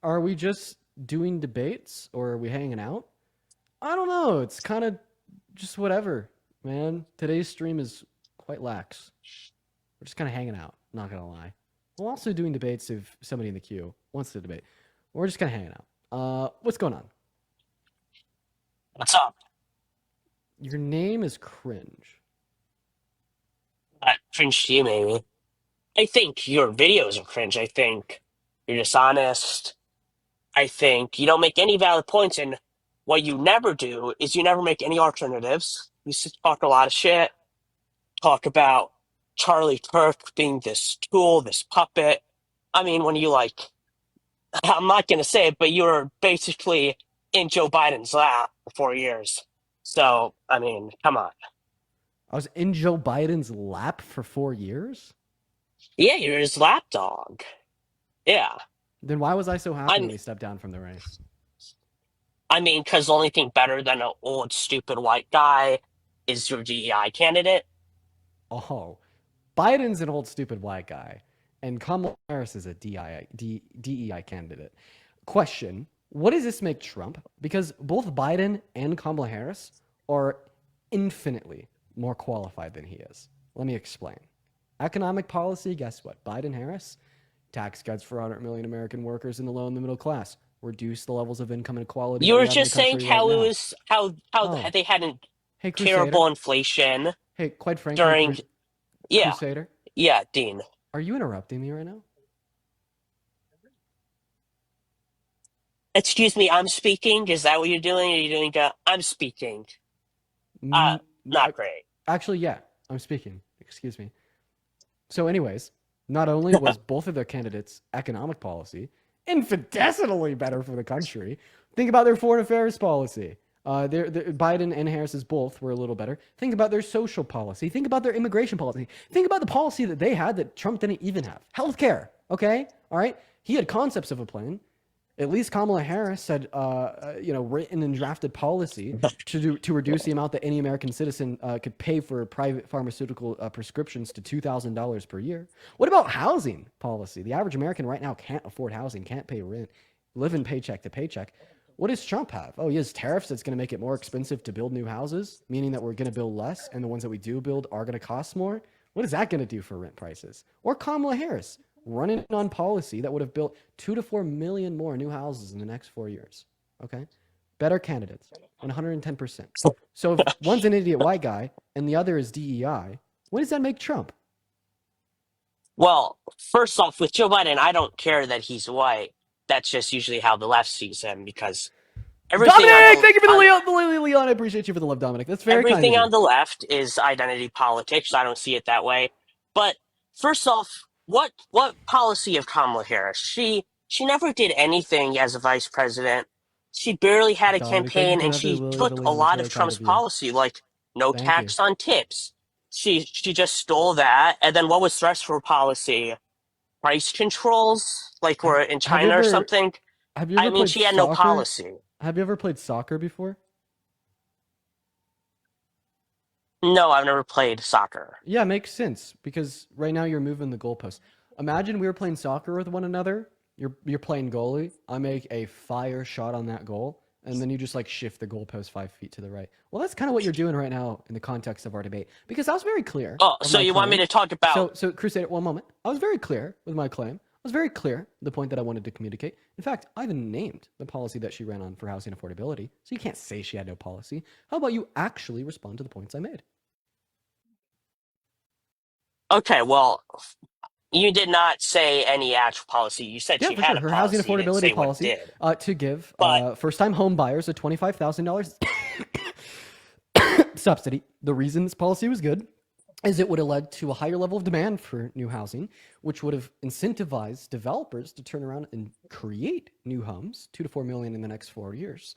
Are we just doing debates or are we hanging out? I don't know. It's kind of just whatever, man. Today's stream is quite lax. We're just kind of hanging out, not gonna lie. We're also doing debates if somebody in the queue wants to debate. We're just kind of hanging out. What's going on? What's up? Your name is Cringe. Cringe to you, maybe. I think your videos are cringe. I think you're dishonest. I think you don't make any valid points. And what you never do is you never make any alternatives. You talk a lot of shit, talk about Charlie Kirk being this tool, this puppet. I mean, when you I'm not going to say it, but you were basically in Joe Biden's lap for 4 years. So, I mean, come on. I was in Joe Biden's lap for 4 years. Yeah, you're his lapdog. Yeah. Then why was I so happy when I'm he stepped down from the race? I mean, because the only thing better than an old, stupid white guy is your DEI candidate. Oh, Biden's an old stupid white guy, and Kamala Harris is a DEI candidate. Question: what does this make Trump? Because both Biden and Kamala Harris are infinitely more qualified than he is. Let me explain. Economic policy, guess what? Biden Harris, tax cuts for 100 million American workers in the low and the middle class, reduce the levels of income inequality You that were we have in the just saying country right how it now. was how Oh, they had a hey, terrible Crusader. inflation Hey, quite frankly, during. Yeah, Crusader, yeah, Dean. are you interrupting me right now? Excuse me, I'm speaking. Is that what you're doing? Are you doing? I'm speaking. Uh, Mm, not great. actually, yeah, I'm speaking. Excuse me. So, anyways, not only was both of their candidates' economic policy infinitesimally better for the country, think about their foreign affairs policy. Biden and Harris's both were a little better. Think about their social policy. Think about their immigration policy. Think about the policy that they had that Trump didn't even have. Healthcare. Okay, all right. He had concepts of a plan. At least Kamala Harris had, written and drafted policy to reduce the amount that any American citizen could pay for private pharmaceutical prescriptions to $2,000 per year. What about housing policy? The average American right now can't afford housing, can't pay rent, living paycheck to paycheck. What does Trump have? Oh, he has tariffs that's going to make it more expensive to build new houses, meaning that we're going to build less, and the ones that we do build are going to cost more. What is that going to do for rent prices? Or Kamala Harris running on policy that would have built 2 to 4 million more new houses in the next 4 years. Okay, better candidates, 110%. So if one's an idiot white guy and the other is DEI, what does that make Trump? Well, first off, with Joe Biden, I don't care that he's white. That's just usually how the left sees him because everything on Dominic, the thank you for the on Leon. I appreciate you for the love, Dominic. That's very kind of everything you. on the left is identity politics. I don't see it that way. But first off, what policy of Kamala Harris? She never did anything as a vice president. She barely had a Dominic, thank you campaign, for and another she Lily of the took a Leon. That's lot very of kind Trump's of you. policy, like no Thank you. tax on tips. She just stole that. And then what was the rest of her policy? Price controls, like Have we're in Have you China or ever something. Have you I ever mean, played she had no soccer? policy. Have you ever played soccer before? No, I've never played soccer. Yeah, it makes sense because right now you're moving the goalpost. Imagine we were playing soccer with one another. You're playing goalie. I make a fire shot on that goal, and then you just like shift the goalpost 5 feet to the right. Well, that's kind of what you're doing right now in the context of our debate because I was very clear Oh, of so my you want me claim. to talk about. So Crusader, one moment. I was very clear with my claim. I was very clear the point that I wanted to communicate. In fact, I even named the policy that she ran on for housing affordability. So you can't say she had no policy. How about you actually respond to the points I made? Okay, well, you did not say any actual policy. You said Yeah, she for had sure. a Her housing policy. You didn't affordability say what it policy did. to give But first-time home buyers a $25,000 subsidy. The reason this policy was good is it would have led to a higher level of demand for new housing, which would have incentivized developers to turn around and create new homes, 2 to 4 million in the next 4 years.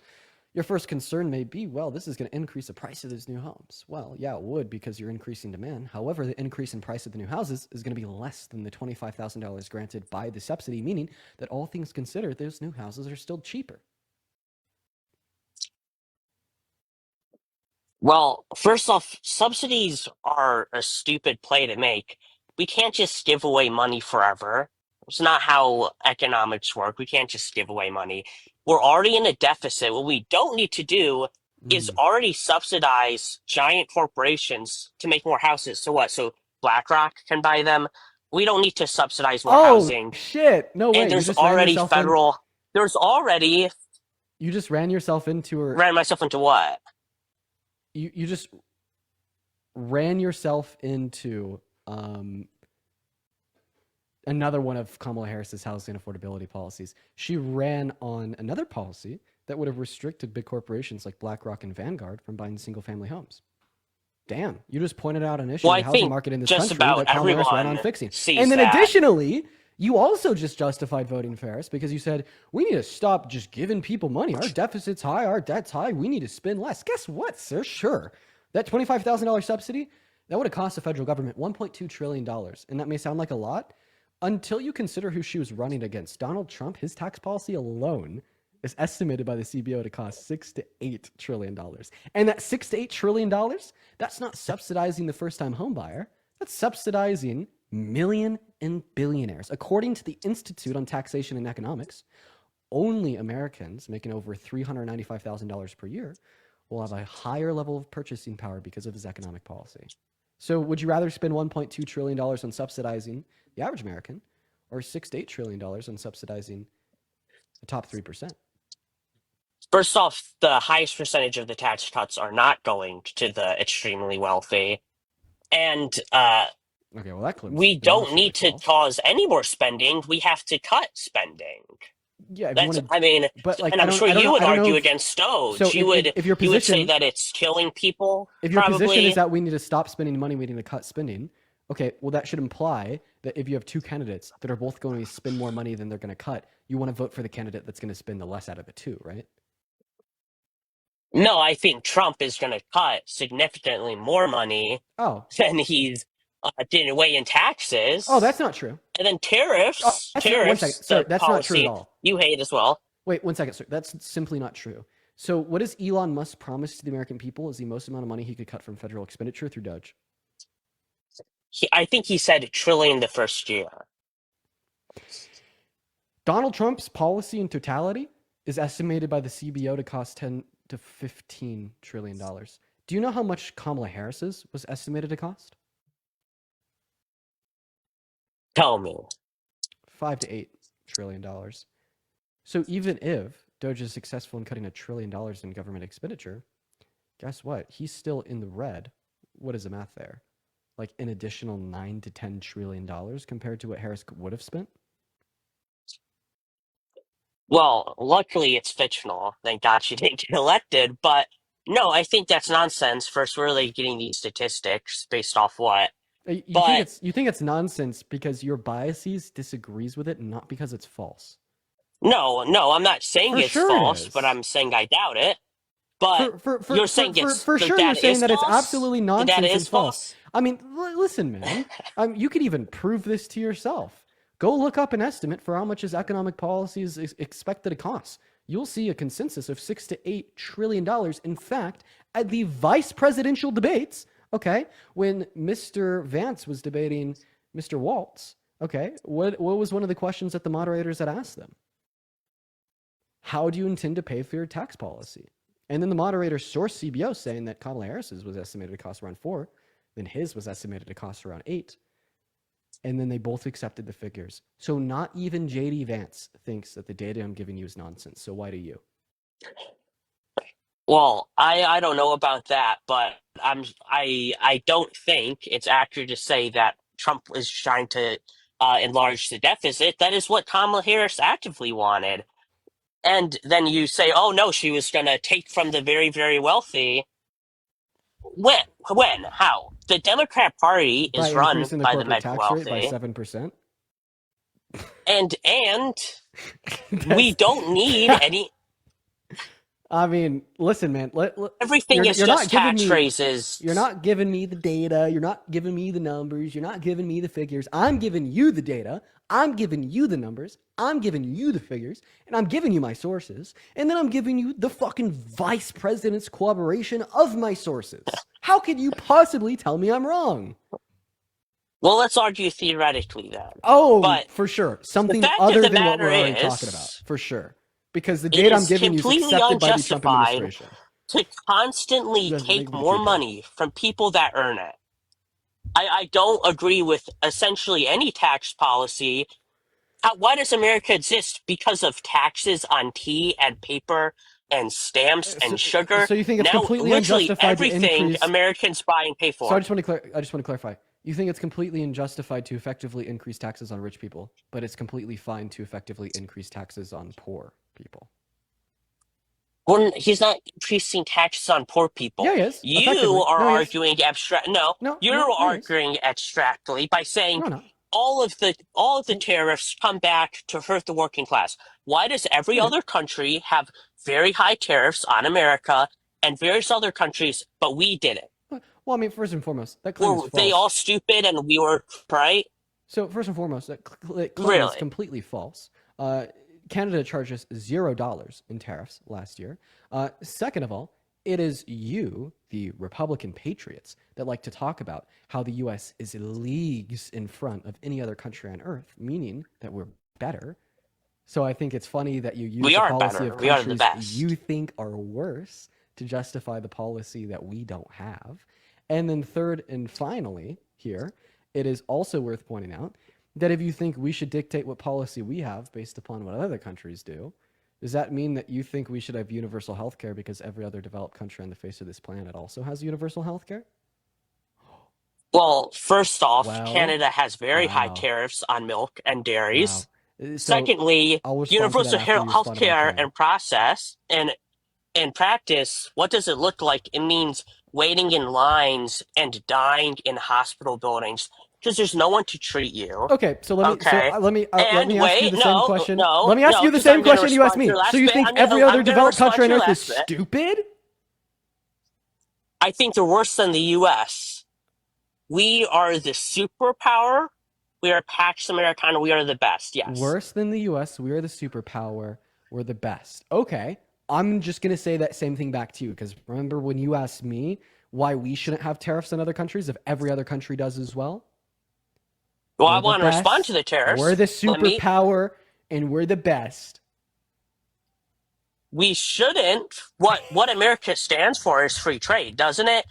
Your first concern may be, well, this is going to increase the price of these new homes. Well, yeah, it would because you're increasing demand. However, the increase in price of the new houses is going to be less than the $25,000 granted by the subsidy, meaning that all things considered, those new houses are still cheaper. well, first off, subsidies are a stupid play to make. We can't just give away money forever. It's not how economics work. We can't just give away money. We're already in a deficit. What we don't need to do is already subsidize giant corporations to make more houses. So what? So BlackRock can buy them. We don't need to subsidize more Oh housing. shit! No way. And there's already federal. There's already. You just ran yourself into her. Ran myself into what? You just ran yourself into another one of Kamala Harris's housing affordability policies. She ran on another policy that would have restricted big corporations like BlackRock and Vanguard from buying single-family homes. Damn, you just pointed out an issue in the housing market in this country that Kamala Harris ran on fixing. And then additionally, you also just justified voting for Harris because you said, we need to stop just giving people money. Our deficit's high, our debt's high, we need to spend less. Guess what, sir? Sure. That $25,000 subsidy, that would have cost the federal government $1.2 trillion. And that may sound like a lot until you consider who she was running against. Donald Trump, his tax policy alone is estimated by the CBO to cost $6 to $8 trillion. And that $6 to $8 trillion, that's not subsidizing the first-time home buyer. That's subsidizing million and billionaires. According to the Institute on Taxation and Economics, only Americans making over $395,000 per year will have a higher level of purchasing power because of his economic policy. So would you rather spend $1.2 trillion on subsidizing the average American or $6 to $8 trillion on subsidizing the top 3%? First off, the highest percentage of the tax cuts are not going to the extremely wealthy. And okay, well, that we don't need to cause any more spending. We have to cut spending. Yeah, I mean, but like, and I'm sure you would argue against Stone. So you would say that it's killing people. If your position is that we need to stop spending money, we need to cut spending. Okay, well, that should imply that if you have two candidates that are both going to spend more money than they're going to cut, you want to vote for the candidate that's going to spend the less out of the two, right? No, I think Trump is going to cut significantly more money than he's did away in taxes. Oh, that's not true. And then tariffs. One second. Sir, that's not true at all. You hate as well. Wait, 1 second, sir. That's simply not true. So what does Elon Musk promise to the American people is the most amount of money he could cut from federal expenditure through Doge? I think he said $1 trillion the first year. Donald Trump's policy in totality is estimated by the CBO to cost $10 to $15 trillion. Do you know how much Kamala Harris's was estimated to cost? Tell me. $5 to $8 trillion. So even if Doge is successful in cutting $1 trillion in government expenditure, guess what? He's still in the red. What is the math there? Like an additional $9 to $10 trillion compared to what Harris would have spent? Well, luckily it's fictional. Thank God she didn't get elected. But no, I think that's nonsense. First, we're really getting these statistics based off what? You think it's nonsense because your biases disagrees with it, not because it's false. No, I'm not saying it's false, but I'm saying I doubt it. But you're saying it's for sure. You're saying that it's absolutely nonsense. That is false. I mean, listen, man. You could even prove this to yourself. Go look up an estimate for how much his economic policy is expected to cost. You'll see a consensus of $6 to $8 trillion. In fact, at the vice presidential debates, okay, when Mr. Vance was debating Mr. Waltz, okay, what was one of the questions that the moderators had asked them? How do you intend to pay for your tax policy? And then the moderator sourced CBO saying that Kamala Harris's was estimated to cost around 4, then his was estimated to cost around 8. And then they both accepted the figures. So not even JD Vance thinks that the data I'm giving you is nonsense. So why do you? Well, I don't know about that, but I don't think it's accurate to say that Trump is trying to enlarge the deficit. That is what Kamala Harris actively wanted. And then you say, oh no, she was going to take from the very, very wealthy. When? How? The Democrat Party is run by the mega wealthy. By 7%. And we don't need any. I mean, listen, man. Everything is just tax raises. You're not giving me the data. You're not giving me the numbers. You're not giving me the figures. I'm giving you the data. I'm giving you the numbers. I'm giving you the figures. And I'm giving you my sources. And then I'm giving you the fucking vice president's corroboration of my sources. How could you possibly tell me I'm wrong? Well, let's argue theoretically then. Oh, But for sure. the Something fact of other the than what matter we're already talking about. is, For sure. Because the it data I'm is giving you is completely accepted by the Trump unjustified administration. to constantly It doesn't make take me the more truth. money from people that earn it. I don't agree with essentially any tax policy. Why does America exist? Because of taxes on tea and paper and stamps So, and sugar. so you think it's Now, completely literally unjustified to everything increase. Americans buy and pay So for. I just want to clarify. You think it's completely unjustified to effectively increase taxes on rich people, but it's completely fine to effectively increase taxes on poor people. He's not increasing taxes on poor Yeah, people. he is. You Effectively. are No, he is. arguing abstract. No, you're No, he is. arguing abstractly by saying No, no. all of the tariffs come back to hurt the working class. Why does every They do. other country have very high tariffs on America and various other countries, but we didn't? Well, I mean, first and foremost, that claim is Were they false. all stupid and we were right? So first and foremost, that claim is Really? completely false. Uh, Canada charges $0 in tariffs last year. Second of all, it is you, the Republican patriots, that like to talk about how the U.S. is leagues in front of any other country on earth, meaning that we're better. So I think it's funny that you use We the are policy better. of We are the countries best. you think are worse to justify the policy that we don't have. And then third and finally, here, it is also worth pointing out that if you think we should dictate what policy we have based upon what other countries do, does that mean that you think we should have universal health care because every other developed country on the face of this planet also has universal health care? Well, first off, Well, Canada has very high wow, tariffs on milk and wow. dairies. So Secondly, I'll respond to that universal after you health respond to my care claim. and process and in practice, what does it look like? It means waiting in lines and dying in hospital buildings because there's no one to treat you. Okay, so Okay. let And me ask you wait, the same no, question. no, Let me ask no, you the because same I'm going to question you asked respond to me. your So last you bit. think every other I'm going to developed respond country to on your earth is last bit. stupid? I think they're worse than the U.S. We are the superpower. We are Pax Americana. We are the best. Yes. Worse than the US, we are the superpower, we're the best. Okay, I'm just going to say that same thing back to you because remember when you asked me why we shouldn't have tariffs in other countries if every other country does as well? Well, I We're the want to respond to best, the we're tariffs. the Let me. superpower, and we're the best. We shouldn't. What America stands for is free trade, doesn't it?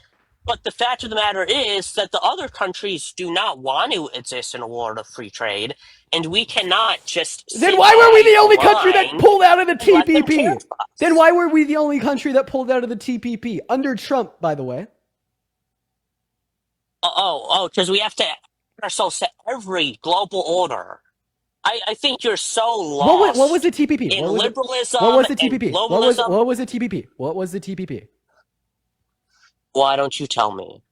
But the fact of the matter is that the other countries do not want to exist in a world of free trade, and we cannot just Then sit why were we by the only country that blind pulled out of the and let them TPP? tariff Then us. why were we the only country that pulled out of the TPP under Trump, by the way? Because we have to put ourselves to every global order. I think you're so What was lost the TPP? in What liberalism was the and TPP? globalism. What was the TPP? What was the TPP? Why don't you tell me?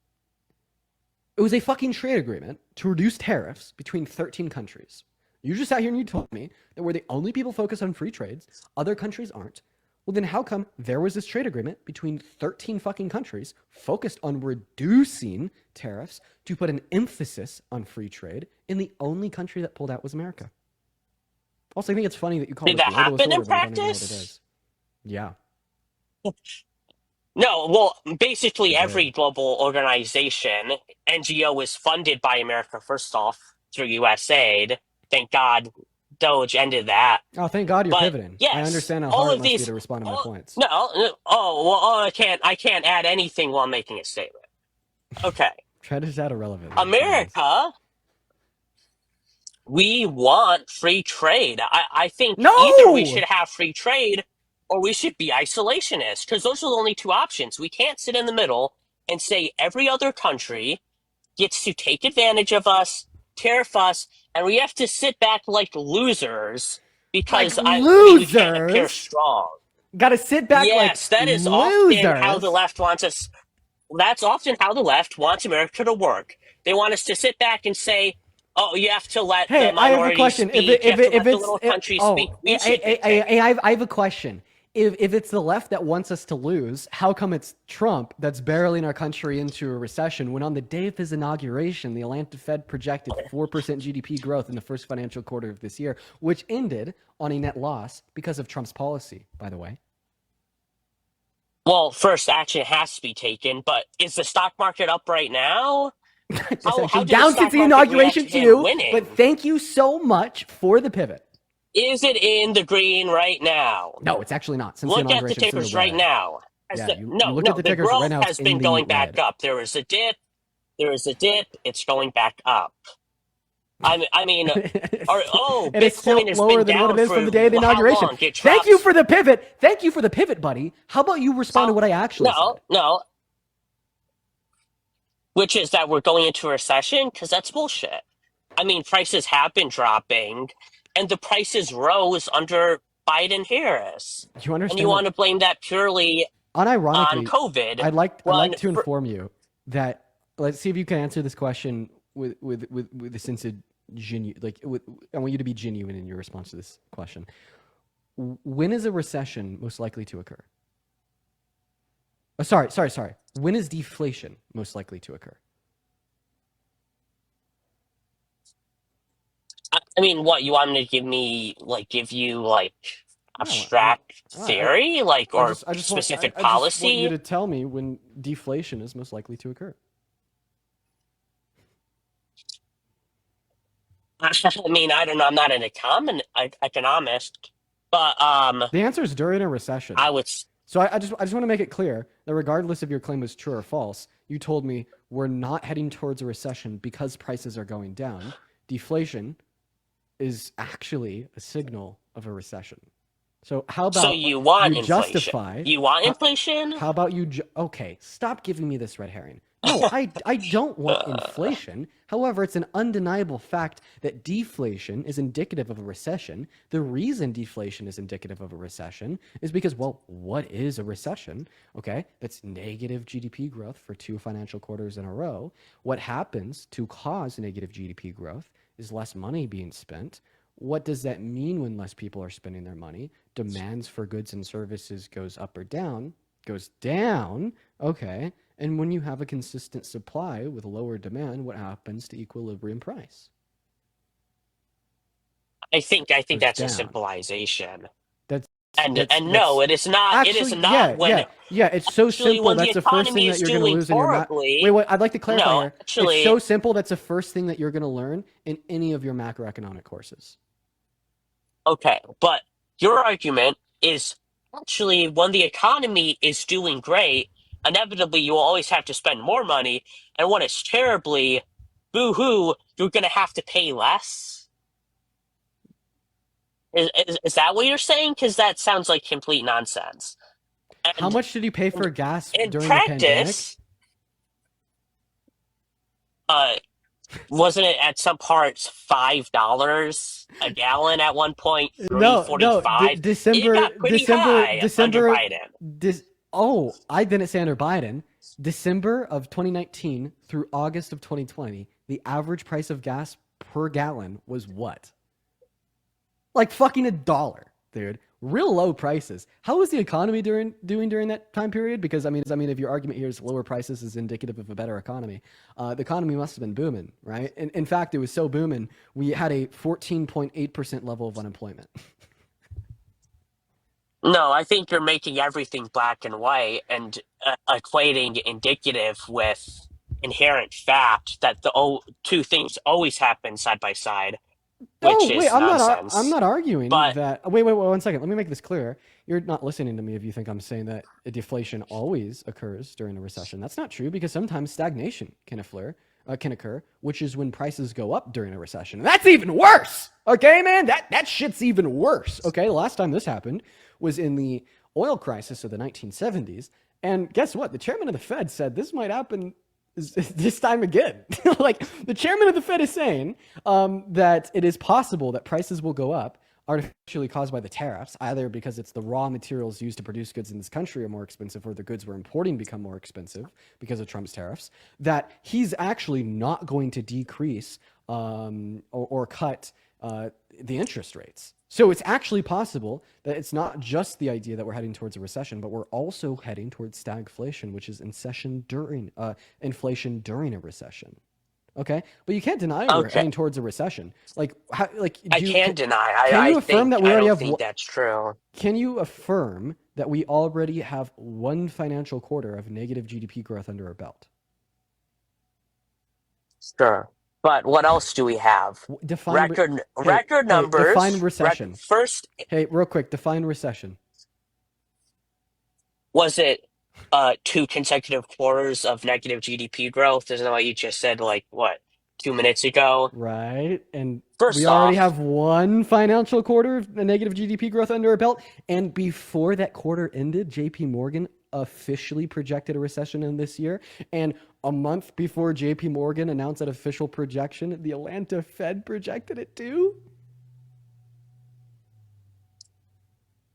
It was a fucking trade agreement to reduce tariffs between 13 countries. You just sat here and you told me that we're the only people focused on free trades, other countries aren't. Well, then how come there was this trade agreement between 13 fucking countries focused on reducing tariffs to put an emphasis on free trade, and the only country that pulled out was America? Also, I think it's funny that you call Did it that globalist happen in order when you don't even know what it practice? is. Yeah, No, well, basically it did. every global organization, NGO, is funded by America, first off, through US aid. Thank God Doge ended that. Oh, thank God you're But pivoting. I yes, understand how all hard it of must be these. to respond to my All, points. no, I can't add anything while making a statement. Okay, Try to just add irrelevant things. America, we want free trade. I think either we No! should have free trade or we should be isolationist because those are the only two options. We can't sit in the middle and say every other country gets to take advantage of us, tariff us, and we have to sit back like losers Like because we can't appear losers? strong. Gotta sit back like Yes, that is often how the losers? left wants us. That's often how the left wants America to work. They want us to sit back and say, "Oh, you have to let the Hey, I have a minorities question. speak. You have to If let the it's little countries speak." oh, We should dictate. I have a question. If it's the left that wants us to lose, how come it's Trump that's barreling our country into a recession when on the day of his inauguration, the Atlanta Fed projected 4% GDP growth in the first financial quarter of this year, which ended on a net loss because of Trump's policy, by the way? Well, first action has to be taken, but is the stock market up right now? It's How actually did the down stock since the market inauguration react to him too. winning? But thank you so much for the pivot. Is it in the green right now? No, it's actually not. Since the Look at the inauguration, it's in the tickers right red. now. Yeah, you look at No, the the tickers right growth now. It's has in been the going back red. up. There is a dip. There is a dip. It's going back up. I mean, And it's still Bitcoin has lower been than what down it is for from the day of the how inauguration. long? It Thank you drops. for the pivot. Thank you for the pivot, buddy. How about you respond to what I actually said? No. Which is that we're going into a recession? Because that's bullshit. I mean, prices have been dropping, and the prices rose under Biden Harris. You And you understand want that? to blame that purely on Unironically, COVID? I'd like to For, inform you that let's see if you can answer this question with a sense of I want you to be genuine in your response to this question. When is a recession most likely to occur? Oh, sorry. When is deflation most likely to occur? I mean, what you want me to give you No, abstract I, theory, or specific I just want you policy? to tell me when deflation is most likely to occur. I mean, I don't know. I'm not an economist, but The answer is during a recession. I would. So I just want to make it clear that regardless if your claim was true or false, you told me we're not heading towards a recession because prices are going down. Deflation is actually a signal of a recession. So how about So you want you inflation? justify? You want inflation? How about you? Okay, stop giving me this red herring. No, I don't want inflation. However, it's an undeniable fact that deflation is indicative of a recession. The reason deflation is indicative of a recession is because, well, what is a recession? Okay, that's negative GDP growth for 2 financial quarters in a row. What happens to cause negative GDP growth is less money being spent. What does that mean when less people are spending their money? Demands for goods and services goes up or down? Goes down. Okay. And when you have a consistent supply with lower demand, what happens to equilibrium price? I think Goes that's a down. simplification. That's And no, it is not. It is not when. Yeah. It's so Actually, simple. when the That's the first thing economy that is you're going to doing lose in your math. horribly. Wait. I'd like to clarify No, here. actually, It's so simple. That's the first thing that you're going to learn in any of your macroeconomic courses. okay, but your argument is actually when the economy is doing great, inevitably you will always have to spend more money, and when it's terribly boo-hoo, you're going to have to pay less. Is that what you're saying? Because that sounds like complete nonsense. How And much did you pay for gas in during the pandemic? practice, uh, wasn't it at some parts $5 a gallon at one point, No. $3.45? It got pretty high under Biden. I didn't say under Biden. December of 2019 through August of 2020, the average price of gas per gallon was what? Like fucking $1, dude. Real low prices. How was the economy doing during that time period? Because I mean, if your argument here is lower prices is indicative of a better economy, the economy must have been booming, right? In fact, it was so booming we had a 14.8% level of unemployment. No, I think you're making everything black and white and equating indicative with inherent fact that the two things always happen side by side, which Oh, wait, is I'm nonsense. not arguing But that. Wait, 1 second. Let me make this clear. You're not listening to me if you think I'm saying that a deflation always occurs during a recession. That's not true because sometimes stagnation can occur, which is when prices go up during a recession. And that's even worse. Okay, man? That shit's even worse. Okay, the last time this happened was in the oil crisis of the 1970s. And guess what? The chairman of the Fed said this might happen this time again. Like the chairman of the Fed is saying that it is possible that prices will go up artificially caused by the tariffs, either because it's the raw materials used to produce goods in this country are more expensive or the goods we're importing become more expensive because of Trump's tariffs, that he's actually not going to decrease or cut the interest rates. So it's actually possible that it's not just the idea that we're heading towards a recession, but we're also heading towards stagflation, which is inflation during a recession. Okay, but you can't deny we're heading towards a recession. Like, I can deny. Can you affirm that we already have? I don't think that's true. Can you affirm that we already have 1 financial quarter of negative GDP growth under our belt? Sure. But what else do we have? Define. Hey, Record hey, define numbers. recession. First, Hey, real quick, define recession. was it 2 consecutive quarters of negative GDP growth? Isn't that what you just said, like, what, 2 minutes ago? Right. And we First already off, have one financial quarter of negative GDP growth under our belt. And before that quarter ended, JP Morgan officially projected a recession in this year. And a month before JP Morgan announced that official projection, the Atlanta Fed projected it too.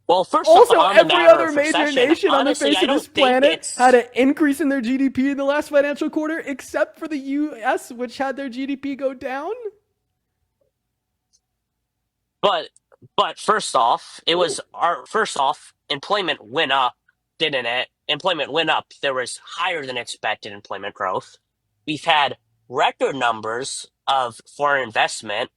well, first off, Also, on the every matter other of major recession, nation on the honestly, face I of this don't think planet had it's. an increase in their GDP in the last financial quarter, except for the US, which had their GDP go down. But first off, it was our first off, employment went up, didn't it? Employment went up. There was higher than expected employment growth. We've had record numbers of foreign investment,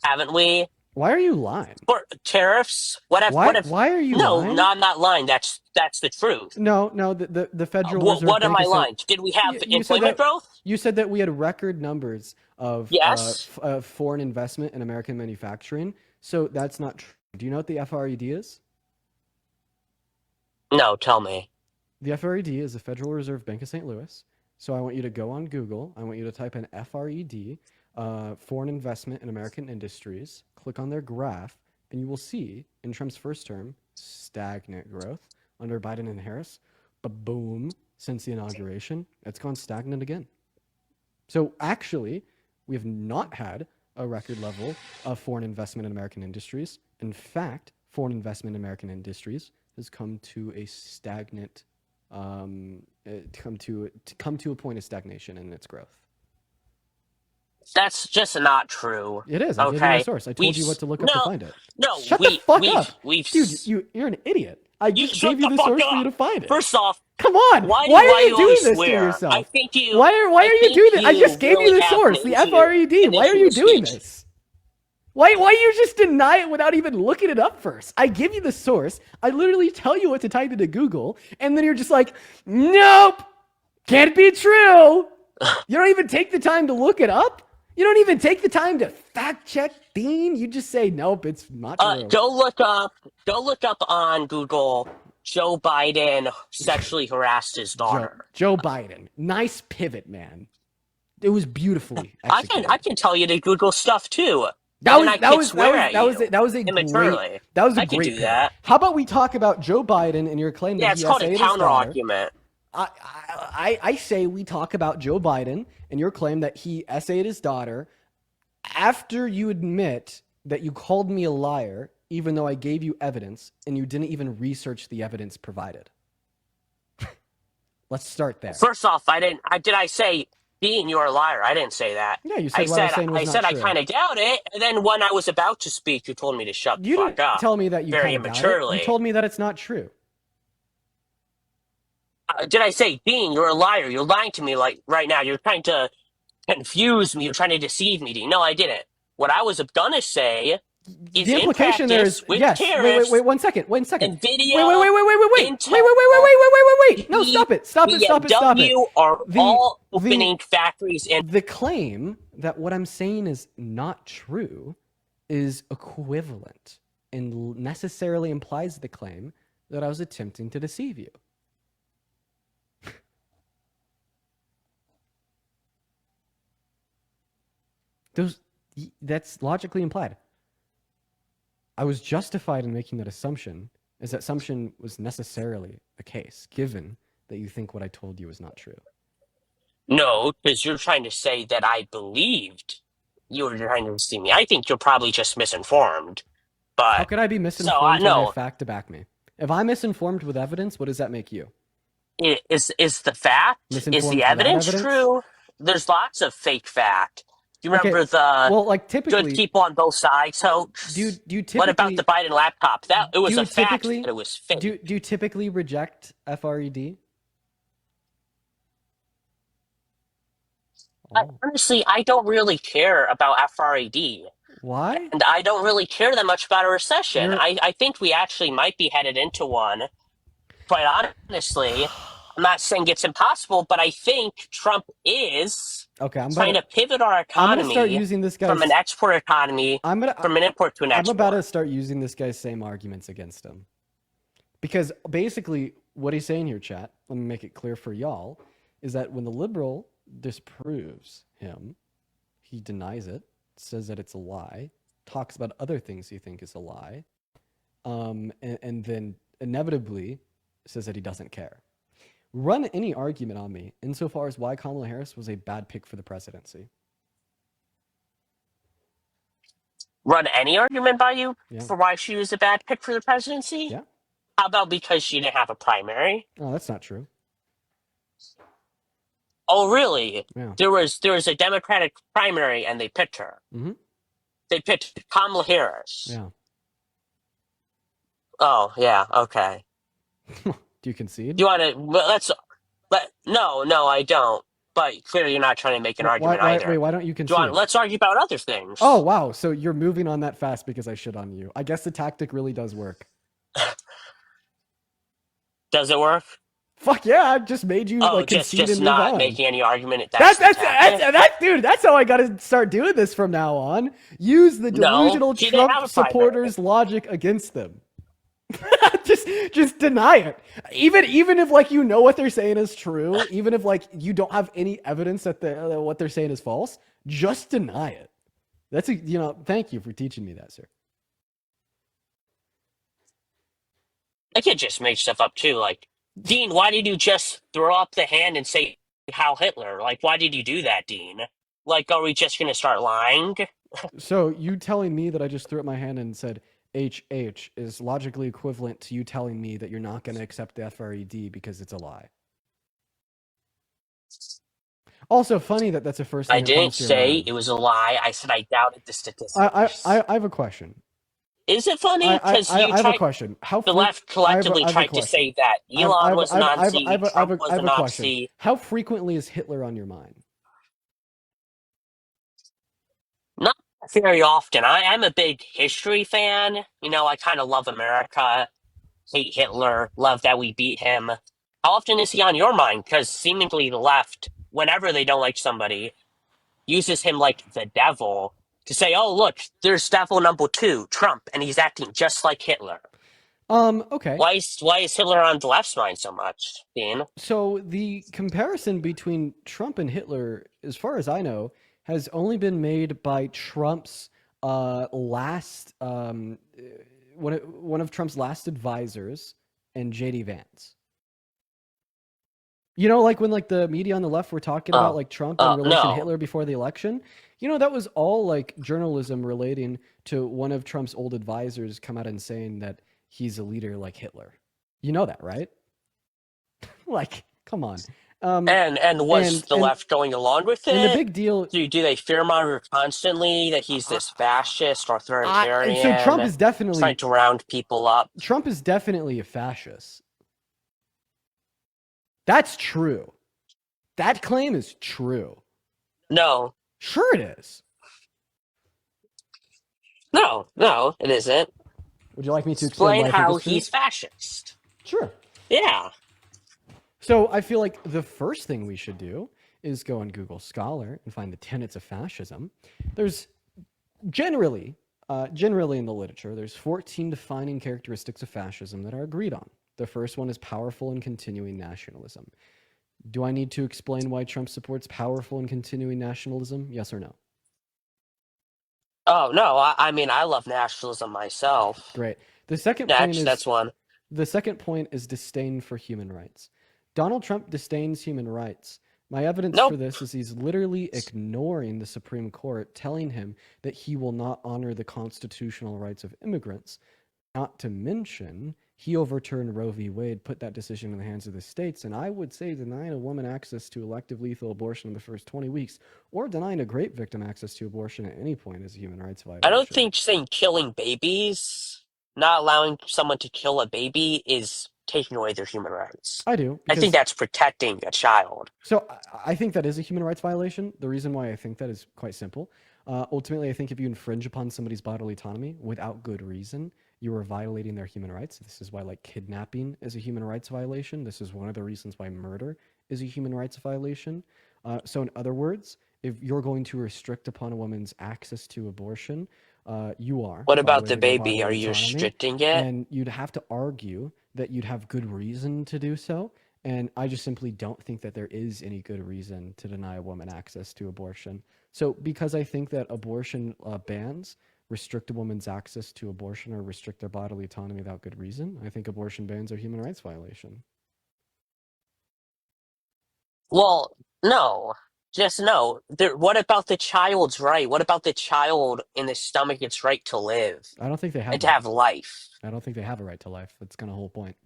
haven't we? Why are you lying? For tariffs, Why? Why are you no, lying? I'm not lying. That's the truth. No, no. The Federal Reserve What am Bank I is saying. lying? Did we have You said employment that. growth? You said that we had record numbers of Yes. foreign investment in American manufacturing. So that's not true. Do you know what the FRED is? No, tell me. The FRED is the Federal Reserve Bank of St. Louis. So I want you to go on Google. I want you to type in FRED, foreign investment in American industries. Click on their graph, and you will see in Trump's first term stagnant growth under Biden and Harris. But boom, since the inauguration, it's gone stagnant again. So actually, we have not had a record level of foreign investment in American industries. In fact, foreign investment in American industries has come to a stagnant, come to a point of stagnation in its growth. That's just not true. It is. I gave you my Okay. source. I told you what to look up to No, find it. no, Shut the fuck up, we've dude. You're an idiot. I you just shut gave you the the fuck source for you up. to find it. First off, Come on. Why are you doing always this to swear? yourself? I Are you think doing this? I you just gave you really the have source, the an FRED. Why are issue you with doing speech. this? Why you just deny it without even looking it up first? I give you the source. I literally tell you what to type into Google, and then you're just like, nope, can't be true. You don't even take the time to look it up. You don't even take the time to fact check Dean. You just say, nope, it's not true. Go look up on Google. Joe Biden sexually harassed his daughter. Joe Biden. Nice pivot, man. It was beautifully I executed. can tell you to Google stuff too. That And I can swear at you that was a immaturely. I could great do pivot. that. How about we talk about Joe Biden and your claim Yeah, that it's he called a essayed his counter daughter? argument. I say we talk about Joe Biden and your claim that he essayed his daughter after you admit that you called me a liar, even though I gave you evidence and you didn't even research the evidence provided. Let's start there. First off, I didn't. Did I say being you're a liar? I didn't say that. Yeah, you said what I was saying was not I true. kind of doubt it. And then when I was about to speak, you told me to shut the You fuck didn't up. tell me that you very kind of doubt it. immaturely. You told me that it's not true. Did I say being you're a liar? You're lying to me like right now. You're trying to confuse me. You're trying to deceive me. No, I didn't. What I was gonna say is The in implication there is practice with yes. tariffs Wait, 1 second. and video. No, stop it. BMW are The all the opening factories in. the claim that what I'm saying is not true is equivalent and necessarily implies the claim that I was attempting to deceive you. That's logically implied. I was justified in making that assumption, as that assumption was necessarily the case, given that you think what I told you is not true. No, because you're trying to say that I believed you were trying to deceive me. I think you're probably just misinformed. But how could I be misinformed when I have no, fact to back me? If I'm misinformed with evidence, what does that make you? is the fact is the evidence true? There's lots of fake fact. Do you remember typically, good people on both sides hoax? Do you typically? What about the Biden laptop? That it was a fact that it was fake. Do you typically reject FRED? Honestly, I don't really care about FRED. Why? And I don't really care that much about a recession. I think we actually might be headed into one. Quite honestly, I'm not saying it's impossible, but I think Trump is Okay, trying to pivot our I'm gonna start economy using this from an guy's. export economy from an import to an I'm about to export. start using this guy's same arguments against him. Because basically, what he's saying here, chat, let me make it clear for y'all, is that when the liberal disproves him, he denies it, says that it's a lie, talks about other things he think is a lie, and then inevitably says that he doesn't care. Run any argument on me insofar as why Kamala Harris was a bad pick for the presidency. Run any argument by you Yeah. for why she was a bad pick for the presidency? Yeah. How about because she didn't have a primary? Oh, that's not true. Oh, really? Yeah. There was a Democratic primary and they picked her. Mm-hmm. They picked Kamala Harris. Yeah. Oh, yeah, okay. Do you concede? Do you want to? No, I don't. But clearly, you're not trying to make an argument either. Wait, why don't you Do you want? concede? Let's argue about other things. Oh, wow. So you're moving on that fast because I shit on you. I guess the tactic really does work. Does it work? Fuck yeah, I just made you Oh, like concede and just move not on. making any argument. That's dude. That's how I gotta start doing this from now on. Use the delusional No, she didn't have Trump a primary. supporters' logic against them. just deny it. Even if like you know what they're saying is true, even if like you don't have any evidence that what they're saying is false, just deny it. That's thank you for teaching me that, sir. I could just make stuff up too. Like, Dean, why did you just throw up the hand and say Heil Hitler? Like, why did you do that, Dean? Like, are we just gonna start lying? So you telling me that I just threw up my hand and said HH is logically equivalent to you telling me that you're not going to accept the FRED because it's a lie. Also, funny that that's the first thing I that didn't comes to your say mind. it was a lie. I said I doubted the statistics. I have a question. Is it funny? Because I have a question. the left collectively tried to say that Elon was a Nazi, Trump was a Nazi. How frequently is Hitler on your mind? Not very often. I'm a big history fan. You know, I kind of love America, hate Hitler, love that we beat him. How often is he on your mind? Because seemingly the left, whenever they don't like somebody, uses him like the devil to say, oh, look, there's devil number 2, Trump, and he's acting just like Hitler. Okay. Why is Hitler on the left's mind so much, Dean? So the comparison between Trump and Hitler, as far as I know, has only been made by Trump's last one of Trump's last advisors and JD Vance. You know, like when like the media on the left were talking about like Trump in relation to Hitler before the election. You know, that was all like journalism relating to one of Trump's old advisors come out and saying that he's a leader like Hitler. You know that, right? Like, come on. And was the left going along with it? And the big deal. Do they fearmonger constantly that he's this fascist, authoritarian? So Trump is definitely trying to round people up. Trump is definitely a fascist. That's true. That claim is true. No. Sure it is. No, it isn't. Would you like me to explain how he's fascist? Sure. Yeah. So I feel like the first thing we should do is go on Google Scholar and find the tenets of fascism. There's generally in the literature, there's 14 defining characteristics of fascism that are agreed on. The first one is powerful and continuing nationalism. Do I need to explain why Trump supports powerful and continuing nationalism? Yes or no? Oh, no. I mean, I love nationalism myself. Great. The second point is that's one. The second point is disdain for human rights. Donald Trump disdains human rights. My evidence for this is he's literally ignoring the Supreme Court, telling him that he will not honor the constitutional rights of immigrants. Not to mention, he overturned Roe v. Wade, put that decision in the hands of the states, and I would say denying a woman access to elective lethal abortion in the first 20 weeks, or denying a rape victim access to abortion at any point is a human rights violation. I don't think saying killing babies, not allowing someone to kill a baby, is taking away their human rights. I do. I think that's protecting a child. So I think that is a human rights violation. The reason why I think that is quite simple. Ultimately, I think if you infringe upon somebody's bodily autonomy without good reason, you are violating their human rights. This is why, like, kidnapping is a human rights violation. This is one of the reasons why murder is a human rights violation. So, in other words, if you're going to restrict upon a woman's access to abortion, you are What about the violating their baby? Are bodily you autonomy, restricting it? and you'd have to argue that you'd have good reason to do so. And I just simply don't think that there is any good reason to deny a woman access to abortion. So, because I think that abortion bans restrict a woman's access to abortion or restrict their bodily autonomy without good reason, I think abortion bans are human rights violation. Well, no. Just no. What about the child's right? What about the child in the stomach its right to live I don't think they have and to that. have life? I don't think they have a right to life. That's kind of the whole point.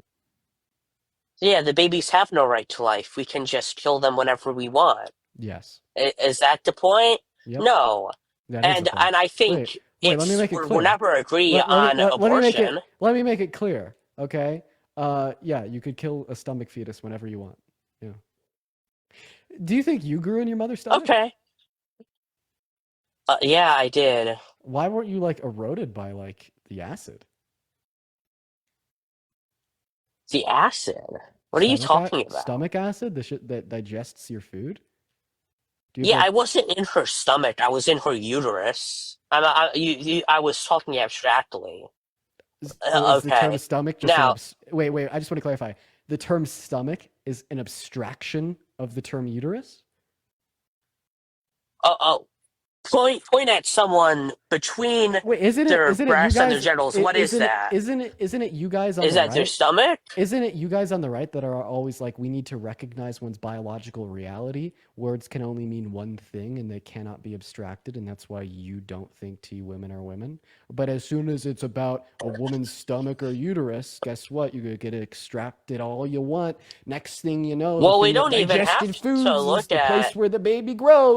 Yeah, the babies have no right to life. We can just kill them whenever we want. Yes. Is that the point? Yep. No. That is the And point. I Wait, think wait. Let me it's make it we'll clear. never agree Let me on let me make abortion. it let me make it clear. Okay. Yeah, you could kill a stomach fetus whenever you want. Yeah. Do you think you grew in your mother's stomach? Okay. Yeah, I did. Why weren't you like eroded by like the acid? The acid. What are you talking about? Stomach acid, the shit that digests your food? Do you have Yeah, I like wasn't in her stomach. I was in her uterus. I was talking abstractly. is the term Okay. stomach just Now, wait, wait, I just want to clarify. The term stomach is an abstraction of the term uterus? oh, point at someone between Wait, isn't it their isn't it you breasts and their guys genitals. What is that? isn't it you guys on Is the that their right? stomach? Isn't it you guys on the right that are always like, we need to recognize one's biological reality? Words can only mean one thing and they cannot be abstracted, and that's why you don't think T women are women. But as soon as it's about a woman's stomach or uterus, guess what? You could get extracted all you want. Next thing you know, the Well, we thing that don't even have digested to foods is look the place at where the baby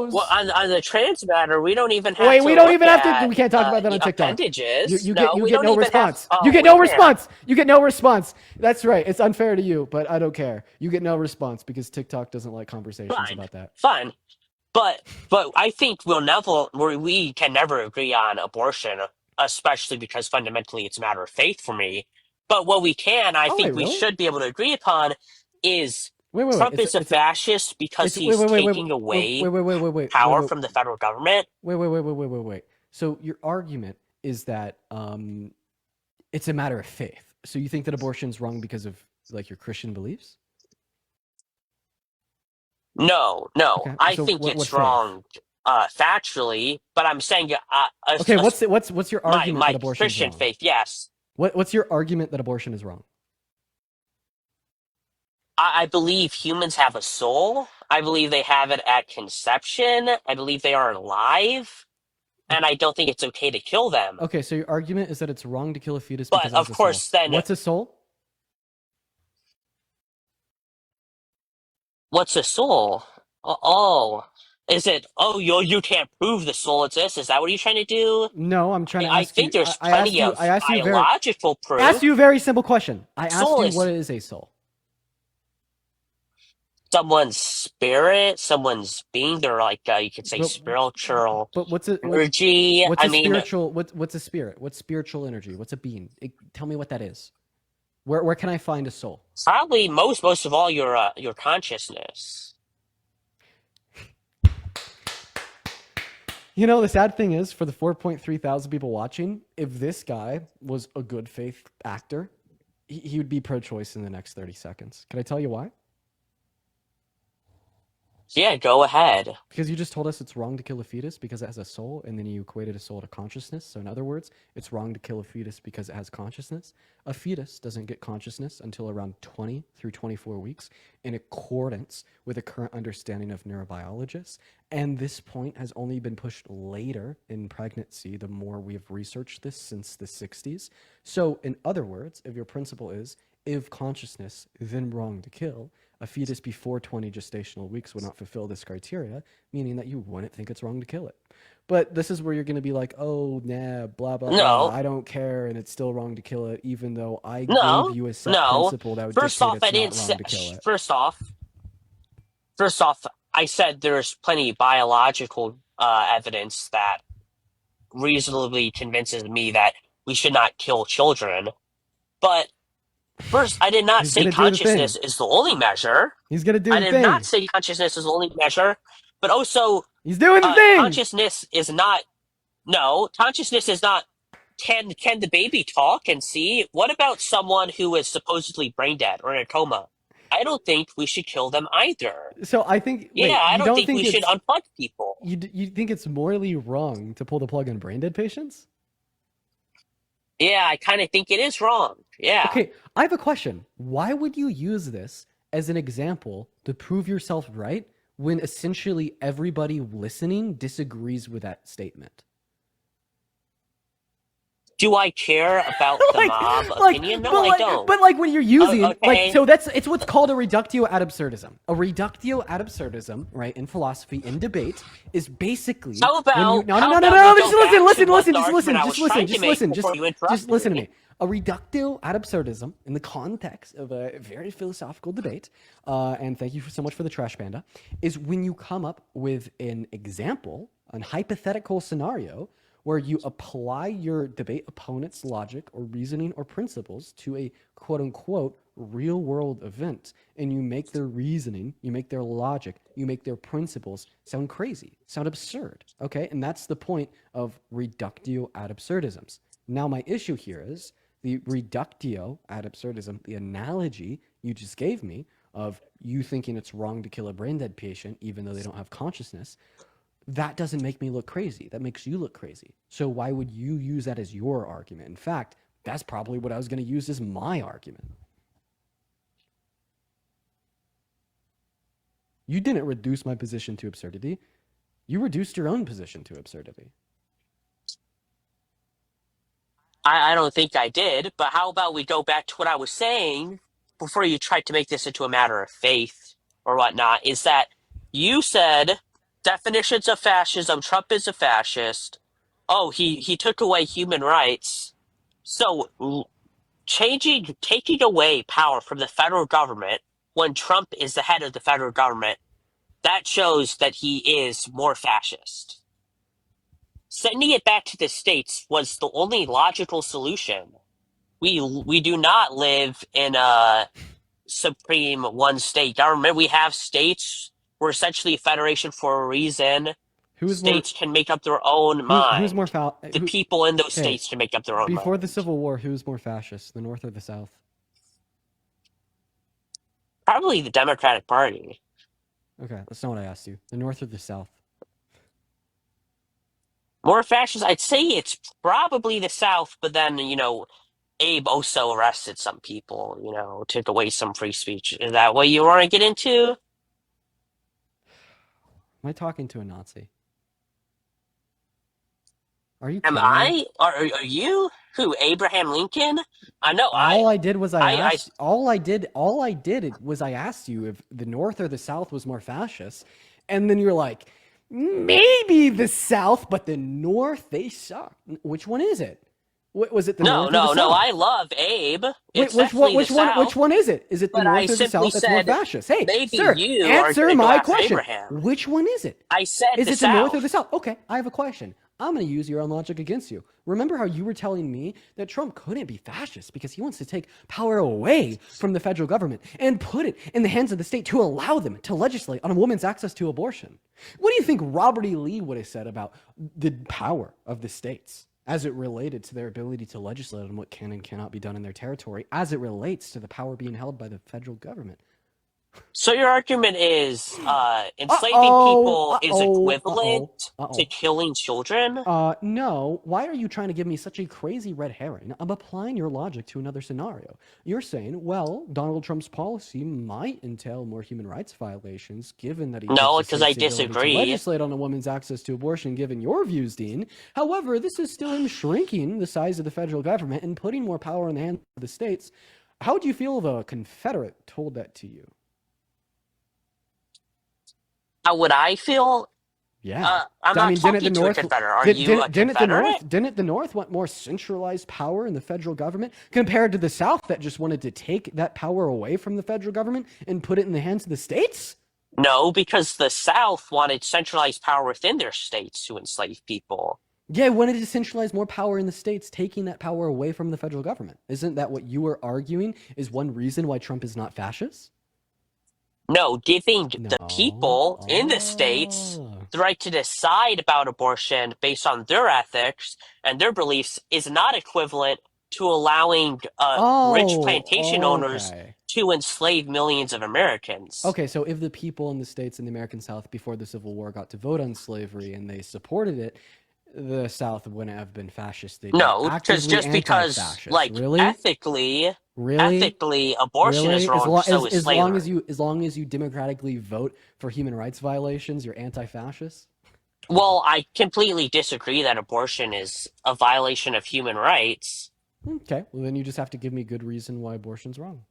well grows. on the trans matter. We don't even have Wait, we to don't look even have to. at We can't talk about that on TikTok. appendages. You No, we get don't no even have. response. You Oh, get we no can't. response. You get no response. That's right. It's unfair to you, but I don't care. You get no response because TikTok doesn't like conversations Fine, about that. fine. But I think we can never agree on abortion, especially because fundamentally it's a matter of faith for me. But what we can, I Oh wait, think we really? should be able to agree upon is Wait. Trump is a fascist because It's wait he's wait wait wait taking wait away wait wait wait wait wait power wait from the federal government. wait. So your argument is that it's a matter of faith. So you think that abortion's wrong because of like your Christian beliefs? No, no, Okay. I So think what it's faith? wrong factually, but I'm saying Okay, what's your argument that my abortion's Christian wrong? faith, yes. What's your argument that abortion is wrong? I believe humans have a soul. I believe they have it at conception. I believe they are alive, and I don't think it's okay to kill them. Okay, so your argument is that it's wrong to kill a fetus But because it has of a soul. course, then What's a soul? what's a soul? Oh, is it? Oh, you can't prove the soul exists. Is that what you're trying to do? No, I'm trying to I ask think you. there's plenty I of asked you a very biological asked proof. you a very simple question. I asked Soul you is what is a soul. someone's spirit, someone's being. They're like you could say But spiritual what's energy. what's I a mean, spiritual what's a spirit? What's spiritual energy? What's a being? Tell me what that is. Where can I find a soul? probably most of all your consciousness. You know, the sad thing is, for the 4.3 thousand people watching, if this guy was a good faith actor, he would be pro-choice in the next 30 seconds. Can I tell you why? Yeah, go ahead. Because you just told us it's wrong to kill a fetus because it has a soul, and then you equated a soul to consciousness. So in other words, it's wrong to kill a fetus because it has consciousness. A fetus doesn't get consciousness until around 20 through 24 weeks, in accordance with the current understanding of neurobiologists. And this point has only been pushed later in pregnancy, the more we have researched this since the 60s. So in other words, if your principle is, if consciousness, then wrong to kill, a fetus before 20 gestational weeks would not fulfill this criteria, meaning that you wouldn't think it's wrong to kill it. But this is where you're going to be like, oh, nah, blah, blah, blah. No, I don't care, and it's still wrong to kill it, even though I gave no, you a set no. principle that would First dictate off, I it's didn't not say. wrong to kill it. First off, I said there's plenty of biological evidence that reasonably convinces me that we should not kill children. But first, I did not He's say gonna do the thing. consciousness is the only measure. He's gonna do I the did not thing. say consciousness is the only measure, but also He's doing the thing. consciousness is not. No, consciousness is not. Can the baby talk and see? What about someone who is supposedly brain dead or in a coma? I don't think we should kill them either. So I think. Yeah, Wait, I you don't don't think think we should it's unplug people. you think it's morally wrong to pull the plug on brain dead patients? Yeah, I kind of think it is wrong. Yeah. Okay, I have a question. Why would you use this as an example to prove yourself right when essentially everybody listening disagrees with that statement? Do I care about the mob opinion? No, I don't. but like when you're using Okay. so it's what's called a reductio ad absurdum. A reductio ad absurdum, right, in philosophy, in debate, is basically How about when you how about we just go back to listen, what listen, the just argument listen, I just was trying listen, to make before you just interrupted listen to me? me. A reductio ad absurdum in the context of a very philosophical debate, and thank you so much for the trash panda, is when you come up with an example, an hypothetical scenario where you apply your debate opponent's logic or reasoning or principles to a quote unquote real world event, and you make their reasoning, you make their logic, you make their principles sound crazy, sound absurd. Okay, and that's the point of reductio ad absurdisms. Now, my issue here is the reductio ad absurdism, the analogy you just gave me of you thinking it's wrong to kill a brain dead patient even though they don't have consciousness. That doesn't make me look crazy. That makes you look crazy. So why would you use that as your argument? In fact, that's probably what I was going to use as my argument. You didn't reduce my position to absurdity. You reduced your own position to absurdity. I don't think I did, but how about we go back to what I was saying before you tried to make this into a matter of faith or whatnot? Is that you said definitions of fascism, Trump is a fascist. Oh, he took away human rights. So taking away power from the federal government when Trump is the head of the federal government, that shows that he is more fascist. Sending it back to the states was the only logical solution. We do not live in a supreme one state government. We have states. We're essentially a federation for a reason. Who is more States can make up their own who's more mind. The people in those okay, states can make up their own before the mind. Civil War, who's more fascist, the North or the South? Probably the Democratic Party. Okay, that's not what I asked you. The North or the South? More fascist, I'd say it's probably the South, but then, Abe also arrested some people, took away some free speech. Is that what you want to get into? Am I talking to a Nazi? Are you Am kidding me? I? Are you? Who? Abraham Lincoln? I know. All I did was I all I did was I asked you if the North or the South was more fascist, and then you're like, maybe the South, but the North, they suck. Which one is it? Was it the no, North or the no, no. South? I love Abe. Wait, It's definitely the which South. one is it? Is it the But I North or the simply South that's more said fascist? Hey, maybe sir, you are answer going to go my after question. Abraham. Which one is it? I said Is the it the North or the South. South? Okay, I have a question. I'm going to use your own logic against you. Remember how you were telling me that Trump couldn't be fascist because he wants to take power away from the federal government and put it in the hands of the state to allow them to legislate on a woman's access to abortion? What do you think Robert E. Lee would have said about the power of the states as it related to their ability to legislate on what can and cannot be done in their territory as it relates to the power being held by the federal government? So your argument is enslaving Uh-oh, people is uh-oh, uh-oh, equivalent to uh-oh. killing children? No. Why are you trying to give me such a crazy red herring? I'm applying your logic to another scenario. You're saying, well, Donald Trump's policy might entail more human rights violations, given that he gives No, the because I states the ability to disagree. legislate on a woman's access to abortion, given your views, Dean. However, this is still him shrinking the size of the federal government and putting more power in the hands of the states. How would you feel if a Confederate told that to you? How would I feel? Yeah. I'm I not mean, didn't the talking to a North Confederate. Are you a Confederate? didn't the North want more centralized power in the federal government compared to the South that just wanted to take that power away from the federal government and put it in the hands of the states? No, because the South wanted centralized power within their states to enslave people. Yeah, it wanted to centralize more power in the states, taking that power away from the federal government. Isn't that what you were arguing is one reason why Trump is not fascist? No, giving the No. people in the states Oh. the right to decide about abortion based on their ethics and their beliefs is not equivalent to allowing rich plantation Oh, owners okay. to enslave millions of Americans. Okay, so if the people in the states in the American South before the Civil War got to vote on slavery and they supported it, the South wouldn't have been fascist. They'd be No, because actively just because, anti-fascist. like, Really? Really? ethically, abortion is Really? As, wrong, lo- so is slavery. as long as you democratically vote for human rights violations, you're anti-fascist? Well, I completely disagree that abortion is a violation of human rights. Okay, well then you just have to give me a good reason why abortion's wrong.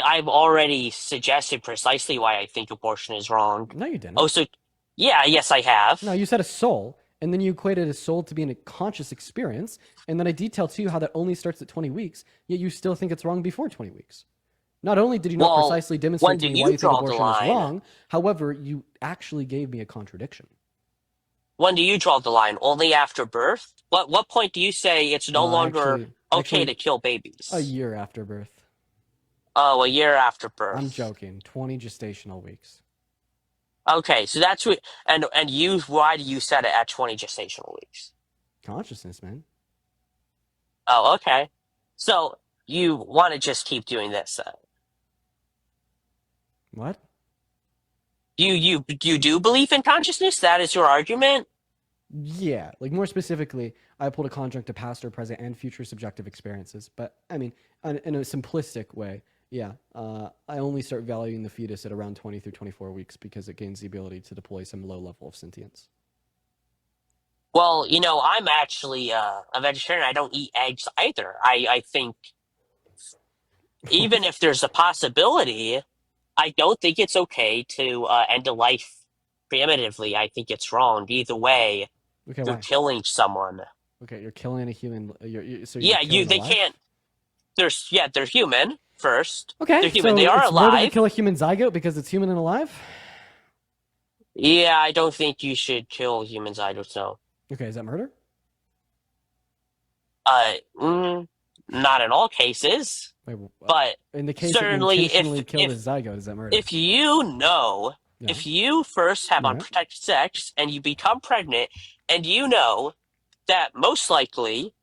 I've already suggested precisely why I think abortion is wrong. No, you didn't. Oh, so yeah, yes, I have. No, you said a soul, and then you equated a soul to being a conscious experience, and then I detailed to you how that only starts at 20 weeks, yet you still think it's wrong before 20 weeks. Not only did you not Well, precisely when demonstrate to do me why you you think draw the abortion is line? wrong, however, you actually gave me a contradiction. When do you draw the line? Only after birth? What point do you say it's no longer okay to kill A babies? year after birth. Oh, a year after I'm birth. joking. 20 gestational weeks. Okay, so that's what, and you, why do you set it at 20 gestational weeks? Consciousness, man. Oh, okay. So you want to just keep doing this then? What? You do believe in consciousness? That is your argument? Yeah, like more specifically, I pulled a conjunct to past or present and future subjective experiences. But I mean, in a simplistic way, yeah, I only start valuing the fetus at around 20 through 24 weeks because it gains the ability to deploy some low level of sentience. Well, I'm actually a vegetarian. I don't eat eggs either. I think even What? if there's a possibility, I don't think it's okay to end a life primitively. I think it's wrong. Either way, Okay, you're why? killing someone. Okay, you're killing a human. So you're Yeah, killing a they life. can't. They're human first. Okay, They're human. They so are it's murder to alive. kill a human zygote because it's human and alive. Yeah, I don't think you should kill humans. I don't know. Okay, is that murder? Uh, mm, Not in all cases, Wait, but in the case that you certainly intentionally killed a zygote, is that murder? if you know, Yeah. if you first have All right. unprotected sex and you become pregnant, and you know that most likely,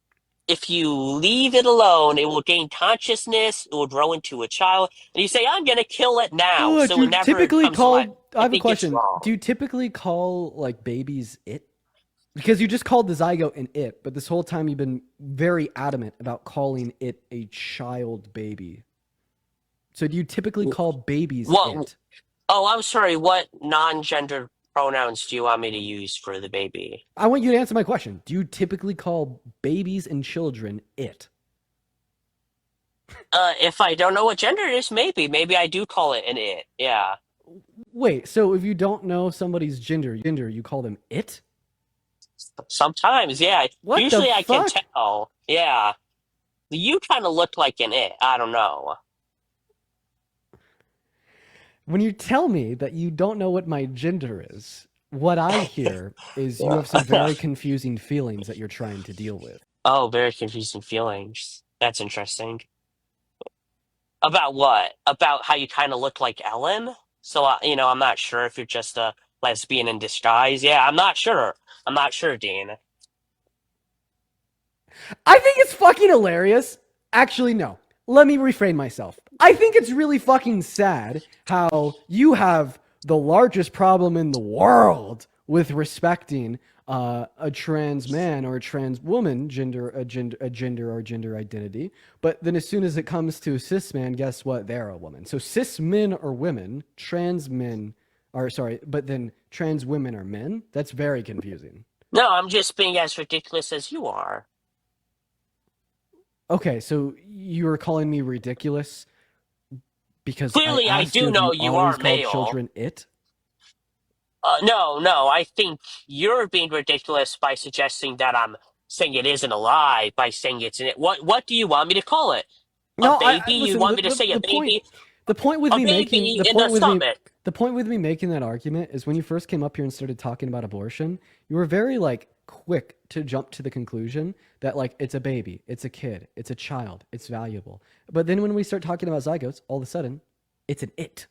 if you leave it alone, it will gain consciousness, it will grow into a child, and you say, I'm going to kill it now, Do so it you never typically comes to life. call? I I have a think it's question. wrong. Do you typically call like babies it? Because you just called the zygote an it, but this whole time you've been very adamant about calling it a child baby. So do you typically call babies What? it? Oh, I'm sorry. What non-gendered pronouns do you want me to use for the baby? I want you to answer my question. Do you typically call babies and children it? If I don't know what gender it is, maybe I do call it an it. Yeah. Wait, so if you don't know somebody's gender, you call them it? Sometimes, yeah. What the Usually I can fuck? tell. Yeah. You kind of look like an it. I don't know. When you tell me that you don't know what my gender is, what I hear is you have some very confusing feelings that you're trying to deal with. Oh, very confusing feelings. That's interesting. About what? About how you kind of look like Ellen? So, I'm not sure if you're just a lesbian in disguise. Yeah, I'm not sure. I'm not sure, Dean. I think it's fucking hilarious. Actually, no. Let me refrain myself. I think it's really fucking sad how you have the largest problem in the world with respecting a trans man or a trans woman a gender or gender identity, but then as soon as it comes to a cis man, guess what? They're a woman. So cis men are women, trans men are sorry, but then trans women are men. That's very confusing. No, I'm just being as ridiculous as you are. Okay, so you were calling me ridiculous because Clearly, I I asked you do if know you you always are called male. children it. No, I think you're being ridiculous by suggesting that I'm saying it isn't a lie, by saying it's an it. What do you want me to call it? A No, I baby? You listen. want me to say a The point baby? The point with A me making baby the in point the with me stomach. the point with me making that argument is when you first came up here and started talking about abortion, you were very like quick to jump to the conclusion that like it's a baby, it's a kid, it's a child, it's valuable. But then when we start talking about zygotes, all of a sudden, it's an it,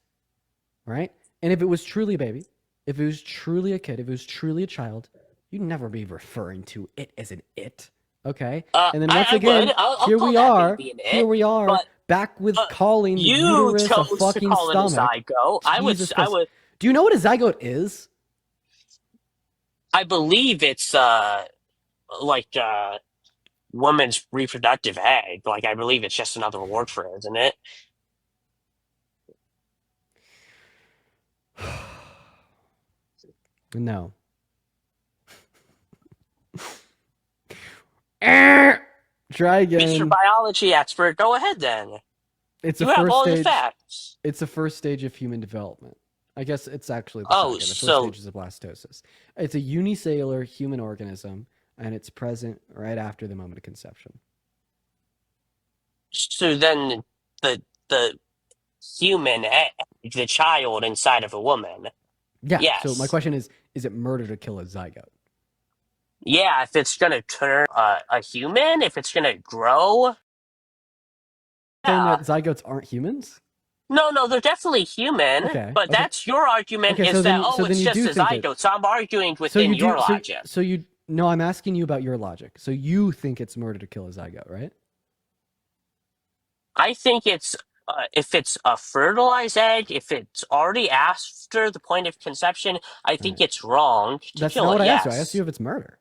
right? And if it was truly a baby, if it was truly a kid, if it was truly a child, you'd never be referring to it as an it. Okay? And then once I would. again, I'll here call we that are. baby an Here it, we are but back with uh, calling the you uterus a chose to fucking call it a stomach. zygote. Jesus I Christ. would. Do you know what a zygote is? I believe it's like woman's reproductive egg. Like I believe it's just another word for it, isn't it? No. Try Mr. again. Biology expert, go ahead then. It's a You have first all the stage. facts. It's the first stage of human development. I guess it's actually the Oh, second. The first so stage is blastocyst. It's a unicellular human organism, and it's present right after the moment of conception. then the human egg, the child inside of a woman. Yeah. So my Yes. question is it murder to kill a zygote? Yeah, if it's gonna turn a human, if it's gonna grow, Saying yeah. that zygotes aren't humans? No, they're definitely human, Okay. but Okay. that's your argument Okay. is that, So oh, then it's you just do a think it. zygote. So I'm arguing So within you your do. logic. So you. No, I'm asking you about your logic. So you think it's murder to kill a zygote, right? I think it's, if it's a fertilized egg, if it's already after the point of conception, I All right. think it's wrong to That's kill not it, what I asked you. I asked you yes. if it's murder.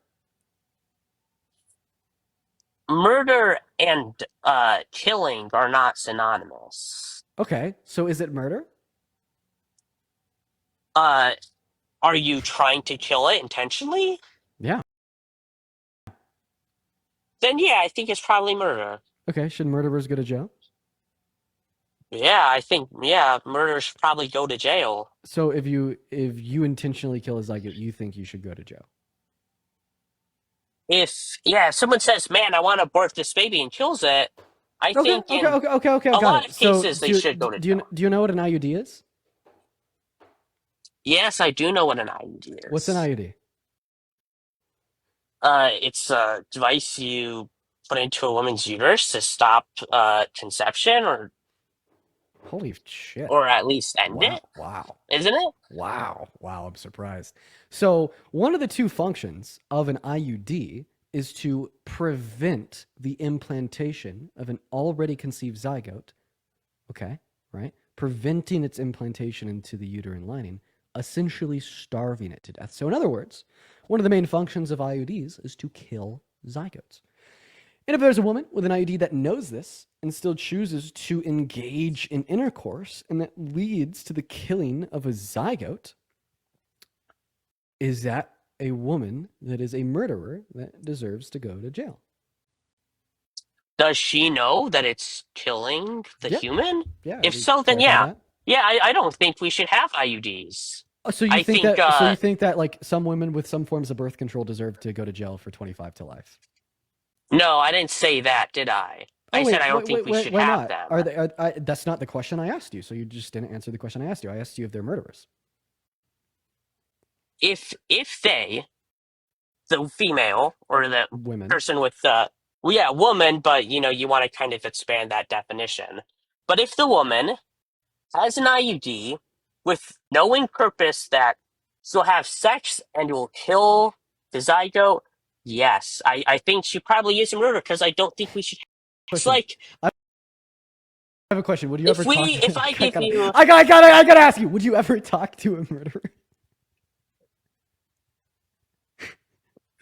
Murder and killing are not synonymous. Okay. So is it murder? Uh, are you trying to kill it intentionally? Yeah. Then yeah, I think it's probably murder. Okay. Should murderers go to jail? Yeah, I think yeah, murderers should probably go to jail. So if you intentionally kill a zygote, you think you should go to jail? If someone says, "Man, I want to abort this baby," and kills it, I Okay. think Okay. in Okay. Okay. Okay. a Got lot it. of So cases they should go to jail. do you know what an IUD is? Yes, I do know what an IUD What's an is. IUD? It's a device you put into a woman's uterus to stop conception Holy shit! or at least end Wow! it, Wow! isn't it? Wow! Wow! I'm surprised. So one of the two functions of an IUD is to prevent the implantation of an already conceived zygote. Okay, right? Preventing its implantation into the uterine lining, essentially starving it to death. So, in other words, one of the main functions of IUDs is to kill zygotes. And if there's a woman with an IUD that knows this and still chooses to engage in intercourse and that leads to the killing of a zygote, is that a woman that is a murderer that deserves to go to jail? Does she know that it's killing the Yeah, human? yeah. If We so, then clarify yeah. that. Yeah, I don't think we should have IUDs. So you I think think, that? So you think that like some women with some forms of birth control deserve to go to jail for 25 to life? no, I didn't say that, did I? Oh I said wait, I don't think we should why have not? them. Are they? That's not the question I asked you. So you just didn't answer the question I asked you. I asked you if they're murderers. If they, the female or the Women. person with the, well, yeah, woman, but you want to kind of expand that definition. But if the woman has an IUD with knowing purpose that she'll have sex and will kill the zygote, yes, I think she probably is a murderer because I don't think we should. It's Question. like I have a question. Would you ever talk? if I give you, I gotta ask you. Would you ever talk to a murderer?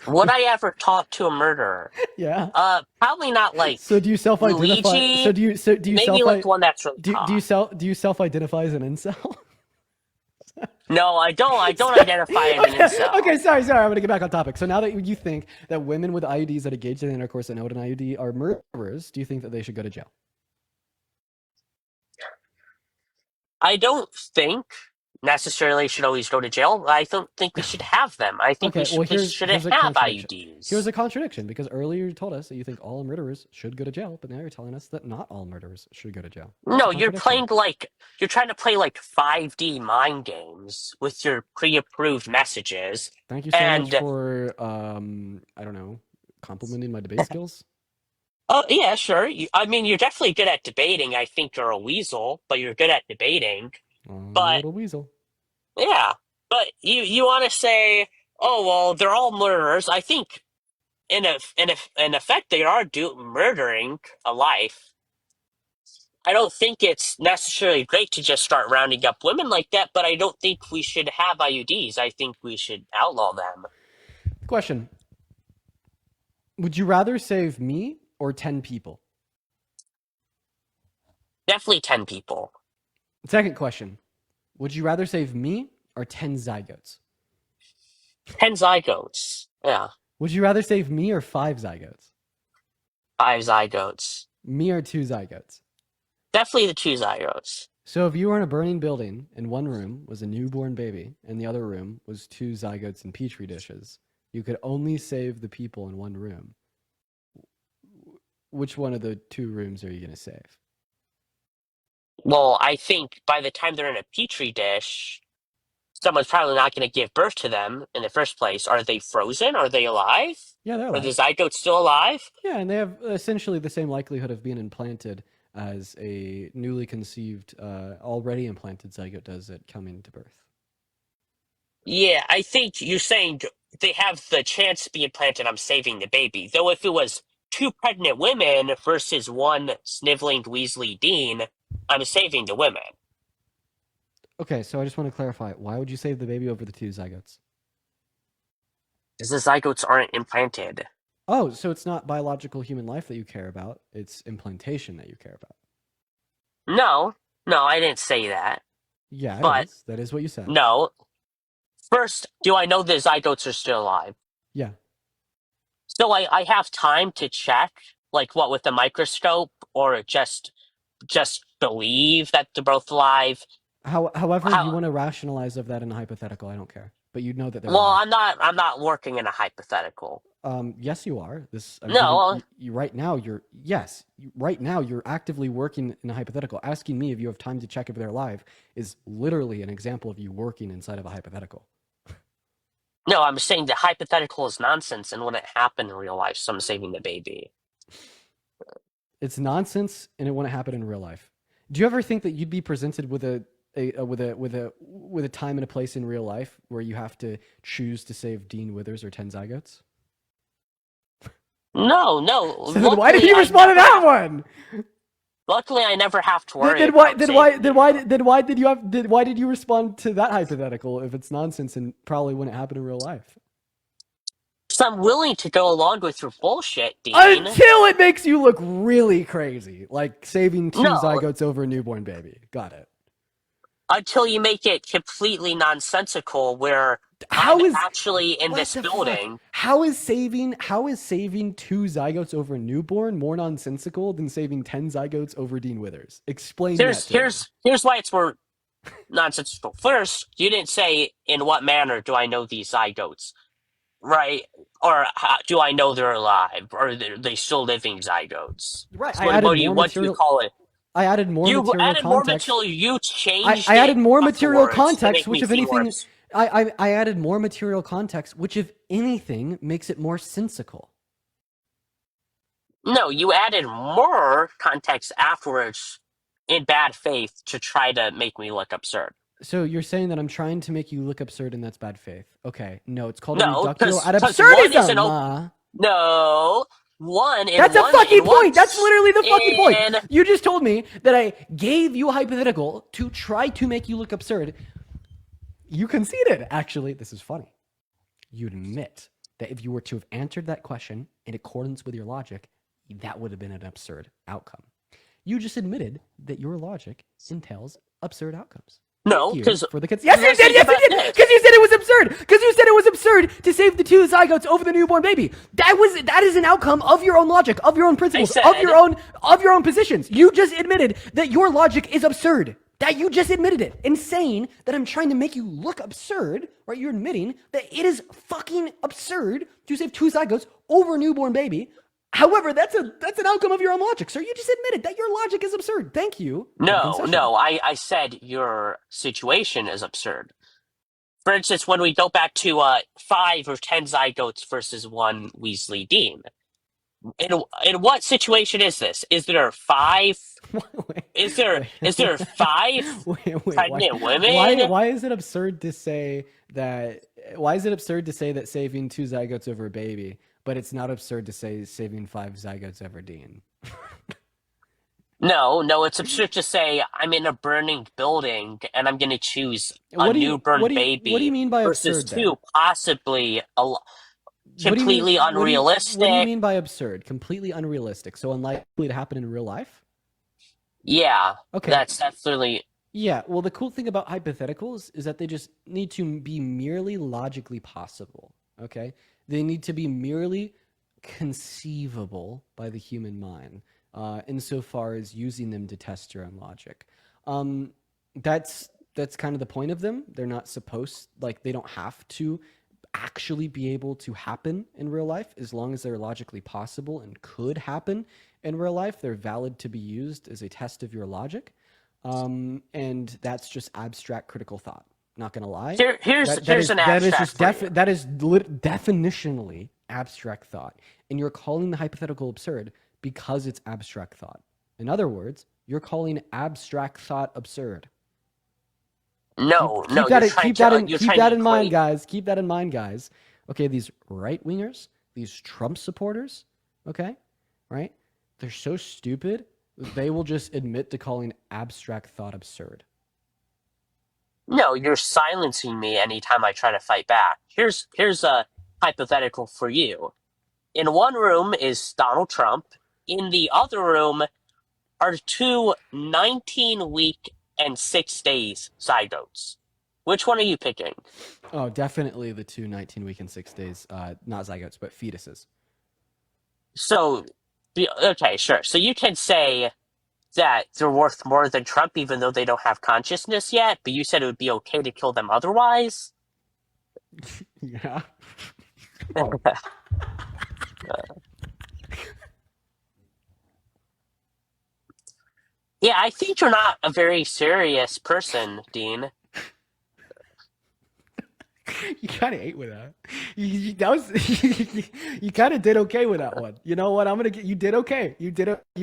would I ever talk to a murderer? Yeah. Probably not like So do you self-identify? Luigi. So do you Maybe like one that's really do hot. you self-identify as an incel? No, I don't. I don't identify as an incel. Okay, sorry. I'm gonna get back on topic. So now that you think that women with IUDs that engage in intercourse and know what an IUD are murderers, do you think that they should go to jail? I don't think necessarily should always go to jail. I don't think we should have them. I think Okay, well, places here's shouldn't a have contradiction. IUDs. Here's a contradiction, because earlier you told us that you think all murderers should go to jail, but now you're telling us that not all murderers should go to jail. That's No, a you're contradiction. playing you're trying to play 5D mind games with your pre-approved messages. Thank you so much And for, I don't know, complimenting my debate skills. oh yeah, sure. I mean, you're definitely good at debating. I think you're a weasel, but you're good at debating. I'm a But little weasel. yeah, but you want to say, oh well, they're all murderers. I think in effect they are murdering a life. I don't think it's necessarily great to just start rounding up women like that, but I don't think we should have IUDs. I think we should outlaw them. Question. Would you rather save me or 10 people? Definitely 10 people. Second question. Would you rather save me or 10 zygotes? 10 zygotes. Yeah. Would you rather save me or 5 zygotes? 5 zygotes. Me or 2 zygotes? Definitely the 2 zygotes. So if you were in a burning building and one room was a newborn baby and the other room was 2 zygotes in petri dishes, you could only save the people in one room. Which one of the 2 rooms are you going to save? Well, I think by the time they're in a petri dish, someone's probably not going to give birth to them in the first place. Are they frozen? Are they alive? Yeah, they're Are the alive. zygotes still alive? Yeah, and they have essentially the same likelihood of being implanted as a newly conceived, already implanted zygote does at coming to birth. Yeah, I think you're saying they have the chance to be implanted. I'm saving the baby. Though if it was 2 pregnant women versus 1 sniveling Weasley Dean, I'm saving the women. Okay, so I just want to clarify. Why would you save the baby over the 2 zygotes? Because the zygotes aren't implanted. Oh, so it's not biological human life that you care about. It's implantation that you care about. No, I didn't say that. Yeah, But it is. That is what you said. no. First, do I know the zygotes are still alive? Yeah. So I have time to check, what with the microscope, or just believe that they're both alive. However, you want to rationalize of that in a hypothetical, I don't care. But you know that they're Well, alive. I'm not working in a hypothetical. Yes, you are. No. Right now you're actively working in a hypothetical. Asking me if you have time to check if they're alive is literally an example of you working inside of a hypothetical. No, I'm saying the hypothetical is nonsense and wouldn't happen in real life, so I'm saving the baby. It's nonsense and it wouldn't happen in real life. Do you ever think that you'd be presented with a time and a place in real life where you have to choose to save Dean Withers or 10 zygotes? No. So why did you respond to that one? Luckily, I never have to worry. Why did you respond to that hypothetical if it's nonsense and probably wouldn't happen in real life? So I'm willing to go along with your bullshit, Dean. Until it makes you look really crazy, like saving 2 zygotes over a newborn baby. Got it. Until you make it completely nonsensical, where I'm actually in this building. How is saving 2 zygotes over a newborn more nonsensical than saving 10 zygotes over Dean Withers? Explain that to me. Here's why it's more nonsensical. First, you didn't say in what manner do I know these zygotes, right? Or do I know they're alive? Or are they still living zygotes? Right. So what do you call it? I added more material context. More material. You changed. I added more material context, which if anything, I added more material context, which if anything makes it more sensical. No, you added more context afterwards in bad faith to try to make me look absurd. So you're saying that I'm trying to make you look absurd and that's bad faith? Okay, no, it's called reductio ad absurdism. No. That's a fucking point. That's literally the fucking point. You just told me that I gave you a hypothetical to try to make you look absurd. You conceded. Actually, this is funny. You admit that if you were to have answered that question in accordance with your logic, that would have been an absurd outcome. You just admitted that your logic entails absurd outcomes. No, because for the kids. Yes, you did. Yes, you did. Because you said it was absurd. Because you said it was absurd to save the 2 zygotes over the newborn baby. That is an outcome of your own logic, of your own principles, of your own positions. You just admitted that your logic is absurd. That you just admitted it and saying that I'm trying to make you look absurd, right? You're admitting that it is fucking absurd to save two zygotes over a newborn baby. However, that's an outcome of your own logic, sir. You just admitted that your logic is absurd. Thank you for the No, concession. no, I said your situation is absurd. For instance, when we go back to 5 or 10 zygotes versus one Weasley Dean, in what situation is this? Is there five? wait, Is there five wait. pregnant women? Why is it absurd to say that? Why is it absurd to say that saving two zygotes over a baby, but it's not absurd to say saving five zygotes over Dean? No, no, it's absurd to say I'm in a burning building and I'm going to choose a What do you newborn what do you baby mean by versus absurd then? two possibly What do you mean? completely What do you unrealistic. mean by absurd? Completely unrealistic. So unlikely to happen in real life? Yeah, Okay. that's literally Yeah. Well, the cool thing about hypotheticals is that they just need to be merely logically possible. Okay. They need to be merely conceivable by the human mind, insofar as using them to test your own logic. Um, that's kind of the point of them. They're not supposed like they don't have to actually be able to happen in real life as long as they're logically possible and could happen in real life. They're valid to be used as a test of your logic. And that's just abstract critical thought. Not gonna lie, here's an abstract for you. that is definitionally abstract thought, and you're calling the hypothetical absurd because it's abstract thought. In other words, you're calling abstract thought absurd. No, no, you're trying to Keep that in mind, equate. guys. Keep that in mind, guys. Okay, these right wingers, these Trump supporters, okay, right? They're so stupid that they will just admit to calling abstract thought absurd. No, you're silencing me anytime I try to fight back. Here's a hypothetical for you. In one room is Donald Trump. In the other room are two 19-week and 6 days zygotes. Which one are you picking? Oh, definitely the two 19-week and 6 days, not zygotes, but fetuses. So, okay, sure. So you can say that they're worth more than Trump even though they don't have consciousness yet, but you said it would be okay to kill them otherwise? Yeah. Yeah, I think you're not a very serious person, Dean. You kind of ate with that. That was you kind of did okay with that one. You know what? I'm gonna get you did okay. You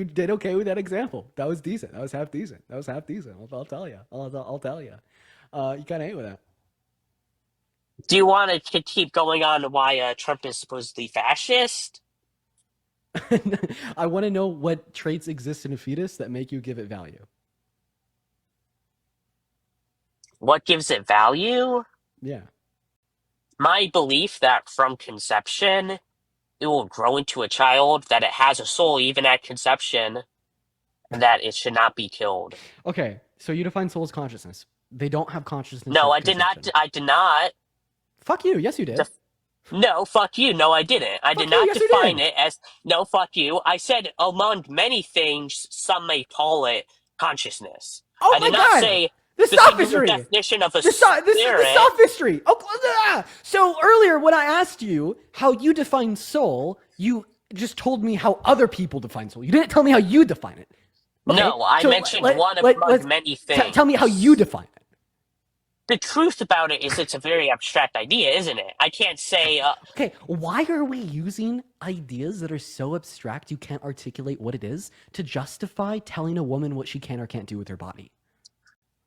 did okay with that example. That was decent. That was half decent. That was half decent. I'll tell you. I'll tell you. You kind of ate with that. Do you want to keep going on why Trump is supposedly fascist? I want to know what traits exist in a fetus that make you give it value. What gives it value? Yeah. My belief that from conception it will grow into a child, that it has a soul even at conception, and that it should not be killed. Okay. So you define soul as consciousness. They don't have consciousness No, at I did not. conception. I did not. Fuck you. Yes, you did. No, fuck you. No, I didn't. I did Fuck you. not Yes, you define did. it as no, fuck you. I said among many things, some may call it consciousness. Oh I my did not god! say The the singular sophistry! definition of a The spirit. sophistry! Oh, so earlier when I asked you how you define soul, you just told me how other people define soul. You didn't tell me how you define it. Okay, No, I so mentioned one among many tell me how you things. define it. The truth about it is it's a very abstract idea, isn't it? I can't say, Okay, why are we using ideas that are so abstract you can't articulate what it is to justify telling a woman what she can or can't do with her body?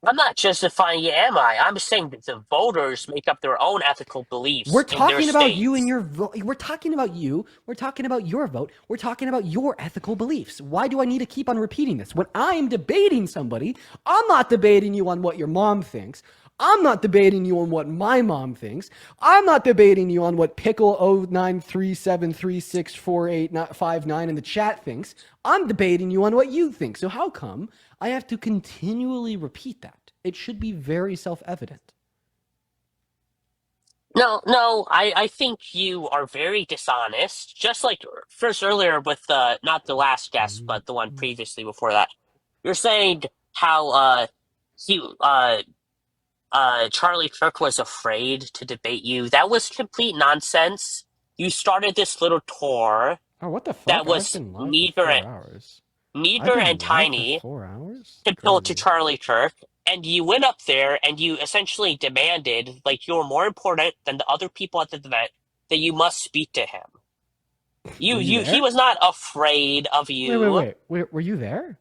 I'm not justifying it, am I? I'm saying that the voters make up their own ethical We're beliefs in their talking about you and states. your vote. We're talking about you. We're talking about your vote. We're talking about your ethical beliefs. Why do I need to keep on repeating this? When I am debating somebody, I'm not debating you on what your mom thinks. I'm not debating you on what my mom thinks. I'm not debating you on what pickle0937364859 in the chat thinks. I'm debating you on what you think. So how come I have to continually repeat that? It should be very self-evident. No, no, I think you are very dishonest. Just like first earlier with not the last guest, but the one previously before that. You're saying how Charlie Kirk was afraid to debate you. That was complete nonsense. You started this little tour Oh, what the that fuck? I've was been live for meager, 4 hours. I've meager and been live for tiny 4 hours? compared to Crazy. Charlie Kirk, and you went up there and you essentially demanded, like you were more important than the other people at the event, that you must speak to him. Were you He there? was not afraid of you. Were you there?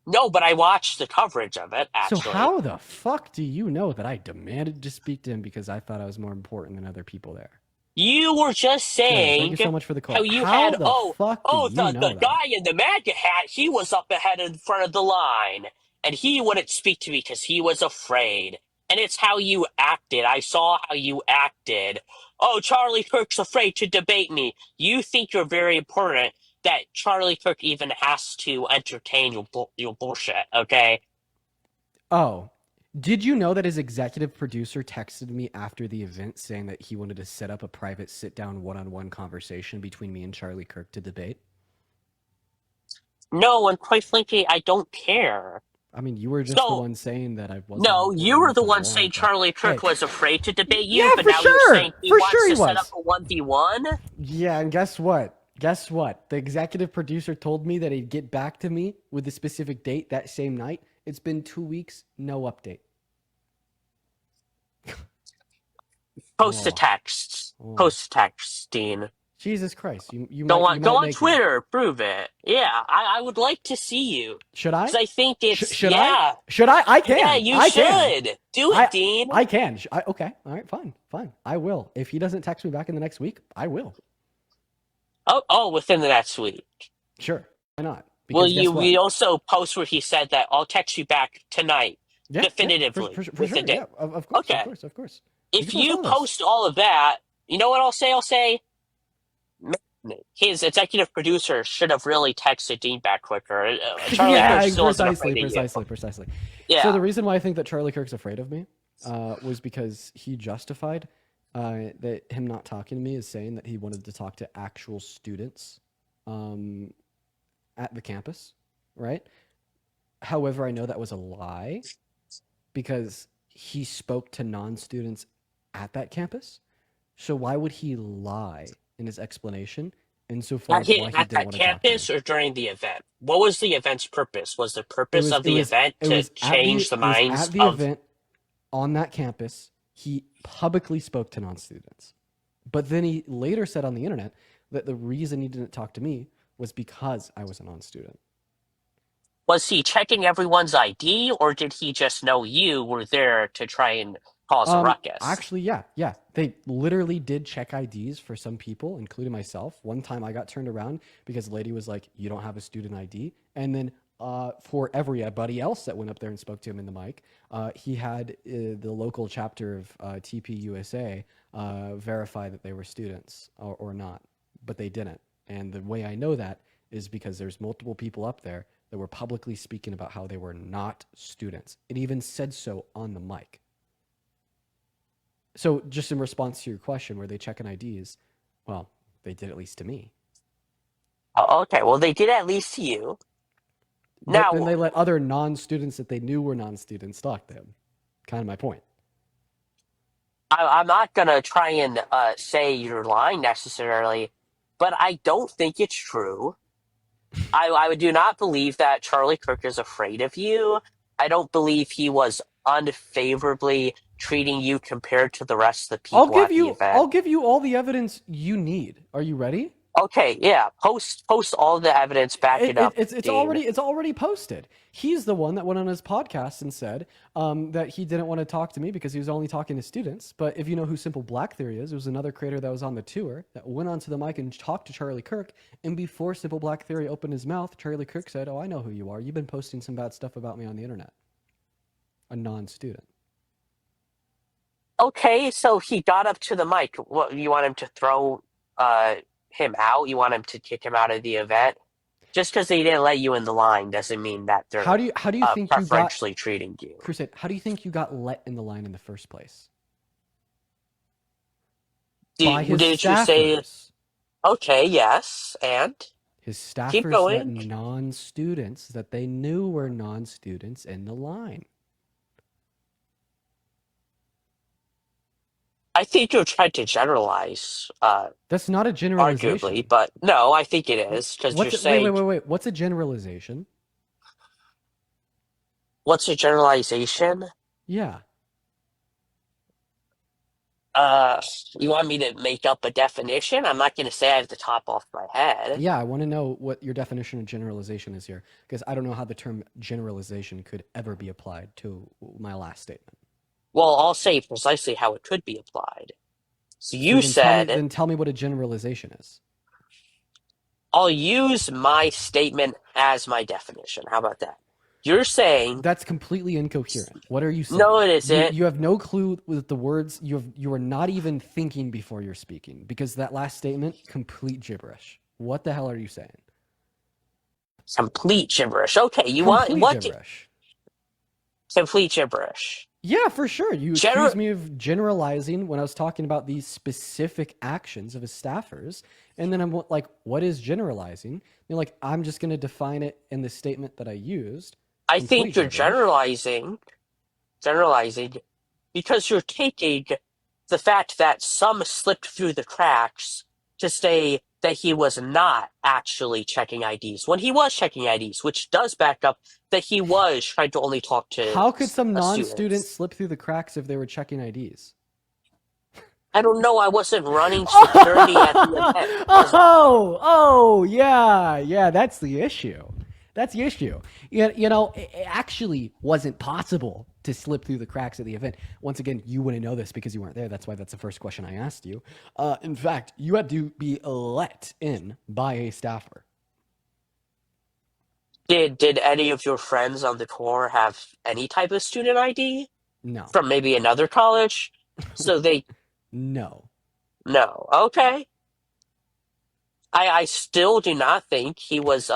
No, but I watched the coverage of it, So actually. how the fuck do you know that I demanded to speak to him because I thought I was more important than other people there? You were just Sure, thank you saying so much for the how call. you How had, the fuck do you the know that? guy in the MAGA hat, he was up ahead in front of the line, and he wouldn't speak to me because he was afraid. And it's how you acted. I saw how you acted. Oh, Charlie Kirk's afraid to debate me. You think you're very important that Charlie Kirk even has to entertain your bullshit, okay? Oh, did you know that his executive producer texted me after the event saying that he wanted to set up a private sit down one on one conversation between me and Charlie Kirk to debate? No, and quite frankly, I don't care. I mean, you were just the So, one saying that I wasn't no, you important were enough the to one saying warrant that. Charlie Hey, Kirk was afraid to debate you, yeah, but now you're saying he for wants sure he to set up was. a 1v1? Yeah, and guess what? Guess what? The executive producer told me that he'd get back to me with a specific date that same night. It's been 2 weeks, no update. Post a Oh, text. oh. Post texting. Jesus Christ! You Go might on, you go might on make me. Twitter, prove it. Yeah, I would like to see you. Should Because I? I think it's, Should I? yeah, Should I? I yeah, can. you I can. should. Do it, I Dean. I can. Okay. All right. Fine. Fine. I will. If he doesn't text me back in the next week, I will. Oh, within the next week. Sure. Why not? Will Because guess you what? we also post where he said that I'll text you back tonight, Yeah. Yeah. definitively, For with the sure. date? Yeah. Of course. Of Okay. course. Of course. We If can post you all this. post all of that, you know what I'll say? I'll say, man, his executive producer should have really texted Dean back quicker. Charlie Kirk Yeah. still isn't afraid Precisely. of you. Precisely. Precisely. So Yeah. the reason why I think that Charlie Kirk's afraid of me was because he justified that him not talking to me is saying that he wanted to talk to actual students um, at the campus, right? However, I know that was a lie because he spoke to non-students at that campus. So why would he lie in his explanation insofar as why he At didn't that want to talk to me? campus or during the event? What was the event's purpose? Was the purpose of the event to change the It was minds at the of. event on that campus. He publicly spoke to non-students. But then he later said on the internet that the reason he didn't talk to me was because I was a non-student. Was he checking everyone's ID, or did he just know you were there to try and cause a ruckus? Actually, yeah, yeah. They literally did check IDs for some people, including myself. One time I got turned around because the lady was like, "You don't have a student ID." And then for everybody else that went up there and spoke to him in the mic, he had the local chapter of TPUSA verify that they were students or not, but they didn't. And the way I know that is because there's multiple people up there that were publicly speaking about how they were not students. It even said so on the mic. So, just in response to your question, were they checking IDs? Well, they did at least to me. Oh, okay, well, they did at least to you. But then Now, they let other non students that they knew were non students stalk them. Kind of my point. I'm not going to try and say you're lying necessarily, but I don't think it's true. I do not believe that Charlie Kirk is afraid of you. I don't believe he was unfavorably treating you compared to the rest of the people at the I'll event. give you all the evidence you need. Are you ready? Okay, yeah, post all the evidence, back it up, Dean. It's already posted. He's the one that went on his podcast and said that he didn't want to talk to me because he was only talking to students. But if you know who Simple Black Theory is, it was another creator that was on the tour that went onto the mic and talked to Charlie Kirk. And before Simple Black Theory opened his mouth, Charlie Kirk said, "Oh, I know who you are. You've been posting some bad stuff about me on the internet." A non-student. Okay, so he got up to the mic. What, you want him to throw him out? You want him to kick him out of the event? Just because they didn't let you in the line doesn't mean that they're How do you think you got preferentially treating you. Crusade? How do you think you got let in the line in the first place? By his Did you say, staffers. okay, yes, and? His Keep staffers let going. non-students that they knew were non-students in the line. I think you're trying to generalize, That's not a arguably, generalization. but no, I think it is because you're What's it? Wait, wait, saying wait, wait. What's a generalization? what's a generalization? Yeah. Uh, you want me to make up a definition? I'm not going to say I have the top off my head. Yeah, I want to know what your definition of generalization is here, because I don't know how the term generalization could ever be applied to my last statement. Well, I'll say precisely how it could be applied. So So you said, then tell me what a generalization is. I'll use my statement as my definition. How about that? You're saying, That's completely incoherent. What are you no, saying? it You isn't. you have no clue with the words. You are not even thinking before you're speaking, because that last statement, complete gibberish. What the hell are you saying? Complete gibberish. Okay, you want Complete what? gibberish. Complete gibberish. Yeah, for sure. You Gener- accused me of generalizing when I was talking about these specific actions of his staffers. And then I'm like, what is generalizing? You're like, I'm just going to define it in the statement that I used. I Complete think you're gibberish. generalizing because you're taking the fact that some slipped through the cracks to say that he was not actually checking IDs when he was checking IDs, which does back up that he was trying to only talk to How could some non-students students. slip through the cracks if they were checking IDs? I don't know. I wasn't running security at the event, was I? Yeah, that's the issue. That's the issue. It actually wasn't possible to slip through the cracks at the event. Once again, you wouldn't know this because you weren't there. That's why that's the first question I asked you. In fact, you had to be let in by a staffer. Did any of your friends on the tour have any type of student ID No. from maybe another college? So they No. no. Okay. I still do not think he was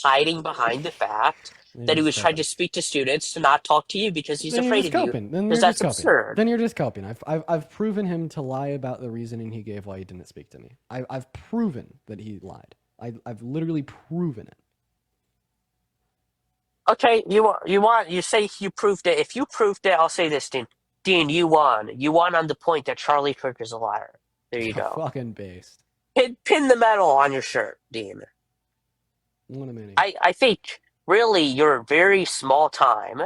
hiding behind the fact You're that he just was trying coping. to speak to students to not talk to you because he's Then you're afraid just of you. coping. Then Because you're that's just coping. absurd. Then you're just coping. I've proven him to lie about the reasoning he gave why he didn't speak to me. I've proven that he lied. I've literally proven it. Okay, you say you proved it. If you proved it, I'll say this, Dean. Dean, you won. You won on the point that Charlie Kirk is a liar. There you go. Fucking based. Pin the medal on your shirt, Dean. What a minute. I think really you're very small time.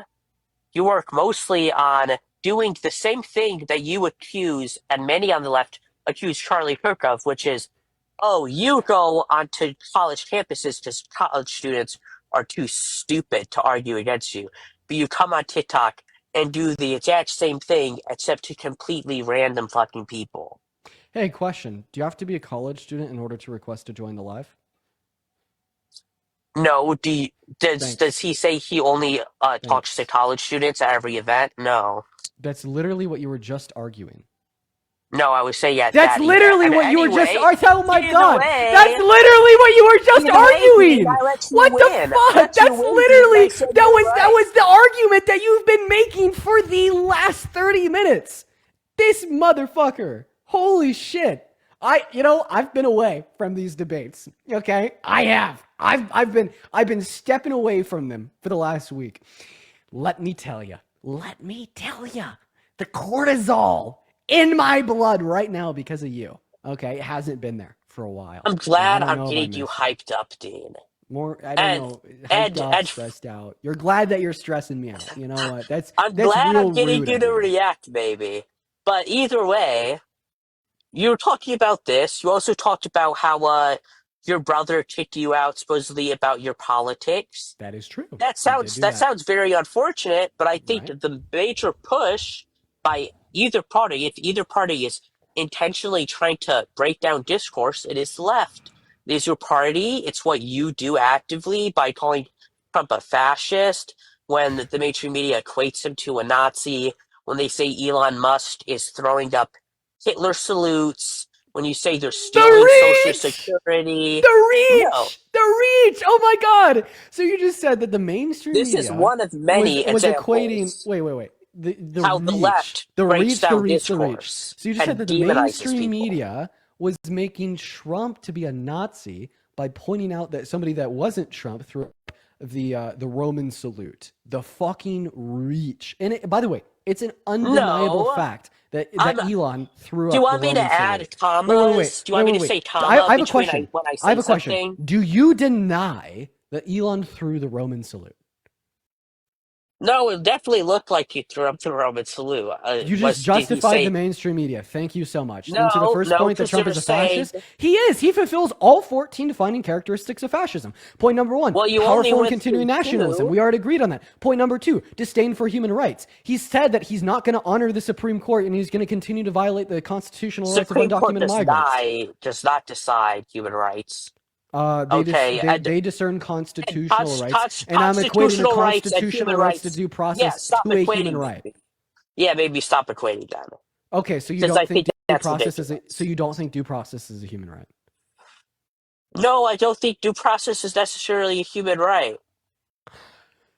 You work mostly on doing the same thing that you accuse, and many on the left accuse Charlie Kirk of, which is, oh, you go onto college campuses because college students are too stupid to argue against you. But you come on TikTok and do the exact same thing, except to completely random fucking people. Hey, question. Do you have to be a college student in order to request to join the live? No, Thanks. does he say he only talks to Thanks. college students at every event? No. That's literally what you were just arguing. No, I would say yeah. That's literally what you were just Anyway, arguing. Oh my either god. way- That's literally what you were just Either way, arguing. Dean, I let you What win. the I fuck? let you That's win, literally Dean. I said you were that right. was the argument that you've been making for the last 30 minutes. This motherfucker. Holy shit. I've been away from these debates. Okay? I have. I've been stepping away from them for the last week. Let me tell you. The cortisol in my blood right now because of you. Okay? It hasn't been there for a while. I'm glad I don't I'm know if I getting you missed it. hyped up, Dean. More, I don't know. Hyped up, stressed out. You're glad that you're stressing me out. You know what? That's I'm that's glad real I'm getting rude you of to you. react, baby. But either way, you were talking about this. You also talked about how your brother kicked you out supposedly about your politics. That is true. That He did sounds do that sounds very unfortunate, but I think Right? the major push by either party, if either party is intentionally trying to break down discourse, it is the left. It is your party. It's what you do actively by calling Trump a fascist when the mainstream media equates him to a Nazi, when they say Elon Musk is throwing up Hitler salutes, when you say they're stealing Social Security. No, The reach. Oh my god. So you just said that the mainstream this is media one of was many equating. examples Wait. The how the reach. left breaks down The reach. discourse So you just said and that the demonizes mainstream people. media was making Trump to be a Nazi by pointing out that somebody that wasn't Trump threw up the Roman salute, the fucking reach. And by the way, it's an undeniable No, fact that I'm. Elon threw Do you up the want me to Roman salute. add Wait, wait, wait, commas? Do you wait, want me wait, to wait. say comma I have a between question. when I I have say a question. something? Do you deny that Elon threw the Roman salute? No, it definitely looked like he threw up the Roman salute. You just Did he justified the say mainstream media. Thank you so much. And to the no? first No, point that because Trump you're is a saying, fascist, he is. He fulfills all 14 defining characteristics of fascism. Point number one, well, you only powerful and went continuing through nationalism. two. We already agreed on that. Point number two, disdain for human rights. He said that he's not going to honor the Supreme Court and he's going to continue to violate the constitutional rights of Supreme Court undocumented migrants. does not decide human rights. They, Okay, they discern and constitutional rights, and I'm equating the constitutional rights and constitutional human rights to rights. due Yeah, process stop to a human equating right. them. Yeah, maybe stop equating them Okay, so you because I don't think think due that's process is ridiculous. so you don't think due process is a human right? No, I don't think due process is necessarily a human right.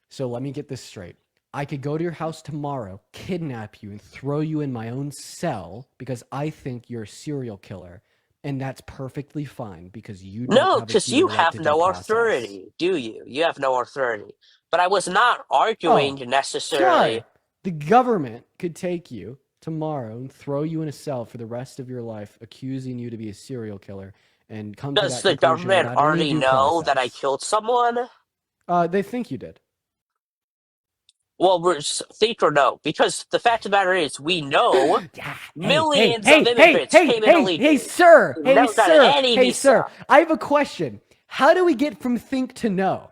So let me get this straight. I could go to your house tomorrow, kidnap you, and throw you in my own cell because I think you're a serial killer. And that's perfectly fine because you don't No, have a because human you right have to due no process. authority, do you? You have no authority. But I was not arguing Oh, necessarily. Sky, the government could take you tomorrow and throw you in a cell for the rest of your life, accusing you to be a serial killer, and come to Does that the conclusion government without any already due know that I process. killed someone? They think you did. Well, think or no, because the fact of the matter is, we know Hey, hey, millions of hey, hey, immigrants hey, came in hey, hey, illegally. sir, Who hey, never got sir, any hey, sir. visa. I have a question. How do we get from think to know?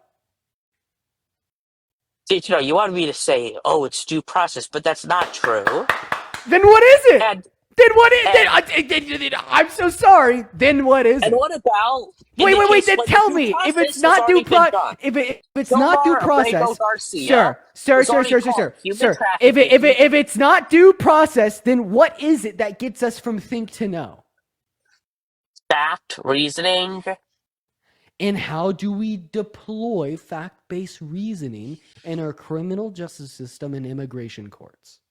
See, you wanted me to say, "Oh, it's due process," but that's not true. Then what is it? And Then what is and it? I'm so sorry. Then what is and it? what about in Wait, the wait, wait. case Then when the tell due me if it's process has not due already been pro done? if it's not due Omar Abrego process, Garcia sir, sir, was sir, already sir, sir, caught sir, human sir. trafficking. If it's not due process, then what is it that gets us from think to know? Fact, reasoning. And how do we deploy fact-based reasoning in our criminal justice system and immigration courts?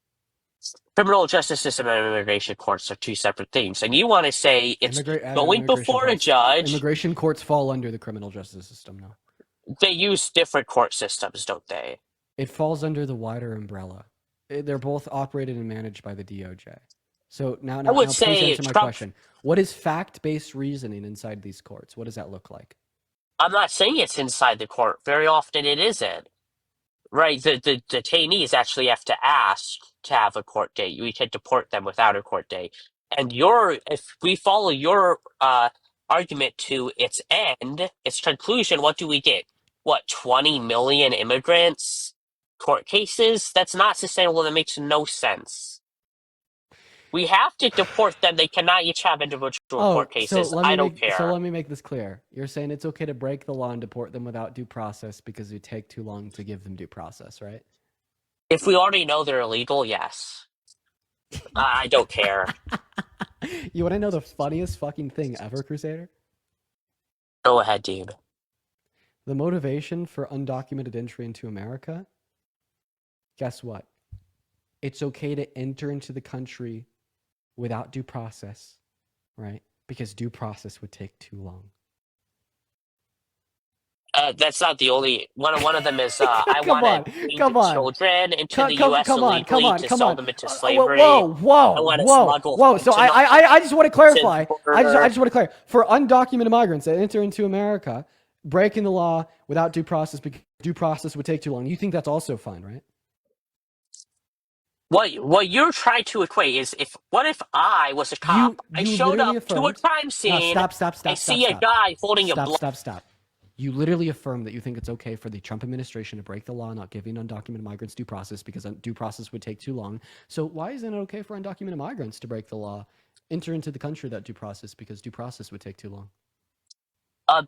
Criminal justice system and immigration courts are two separate things. And you want to say it's going before a judge. Immigration courts fall under the criminal justice system now. They use different court systems, don't they? It falls under the wider umbrella. They're both operated and managed by the DOJ. So I would please say answer my Trump. question. What is fact-based reasoning inside these courts? What does that look like? I'm not saying it's inside the court. Very often it isn't. Right, the detainees actually have to ask to have a court date. We can deport them without a court date. And if we follow your argument to its end, its conclusion, what do we get? What, 20 million immigrants? Court cases? That's not sustainable. That makes no sense. We have to deport them. They cannot each have individual Oh, court cases. I don't care. let me make this clear. You're saying it's okay to break the law and deport them without due process because it take too long to give them due process, right? If we already know they're illegal, yes. I don't care. You want to know the funniest fucking thing ever, Crusader? Go ahead, dude. The motivation for undocumented entry into America? Guess what? It's okay to enter into the country without due process, right? Because due process would take too long. That's not the only one. One of them is I Come want on, to bring come on. children into the U.S. Come on, come illegally on, to come sell on. them into Whoa, slavery. I whoa, want to whoa, smuggle whoa. So fentanyl I just want to to clarify. the border. I just want to clarify. For undocumented migrants that enter into America, breaking the law without due process because due process would take too long. You think that's also fine, right? What you're trying to equate is what if I was a cop? I You showed literally up to a affirmed. crime No, scene. I see a stop. guy holding a blood. Stop. You literally affirmed that you think it's okay for the Trump administration to break the law, not giving undocumented migrants due process because due process would take too long. So why isn't it okay for undocumented migrants to break the law, enter into the country without due process because due process would take too long?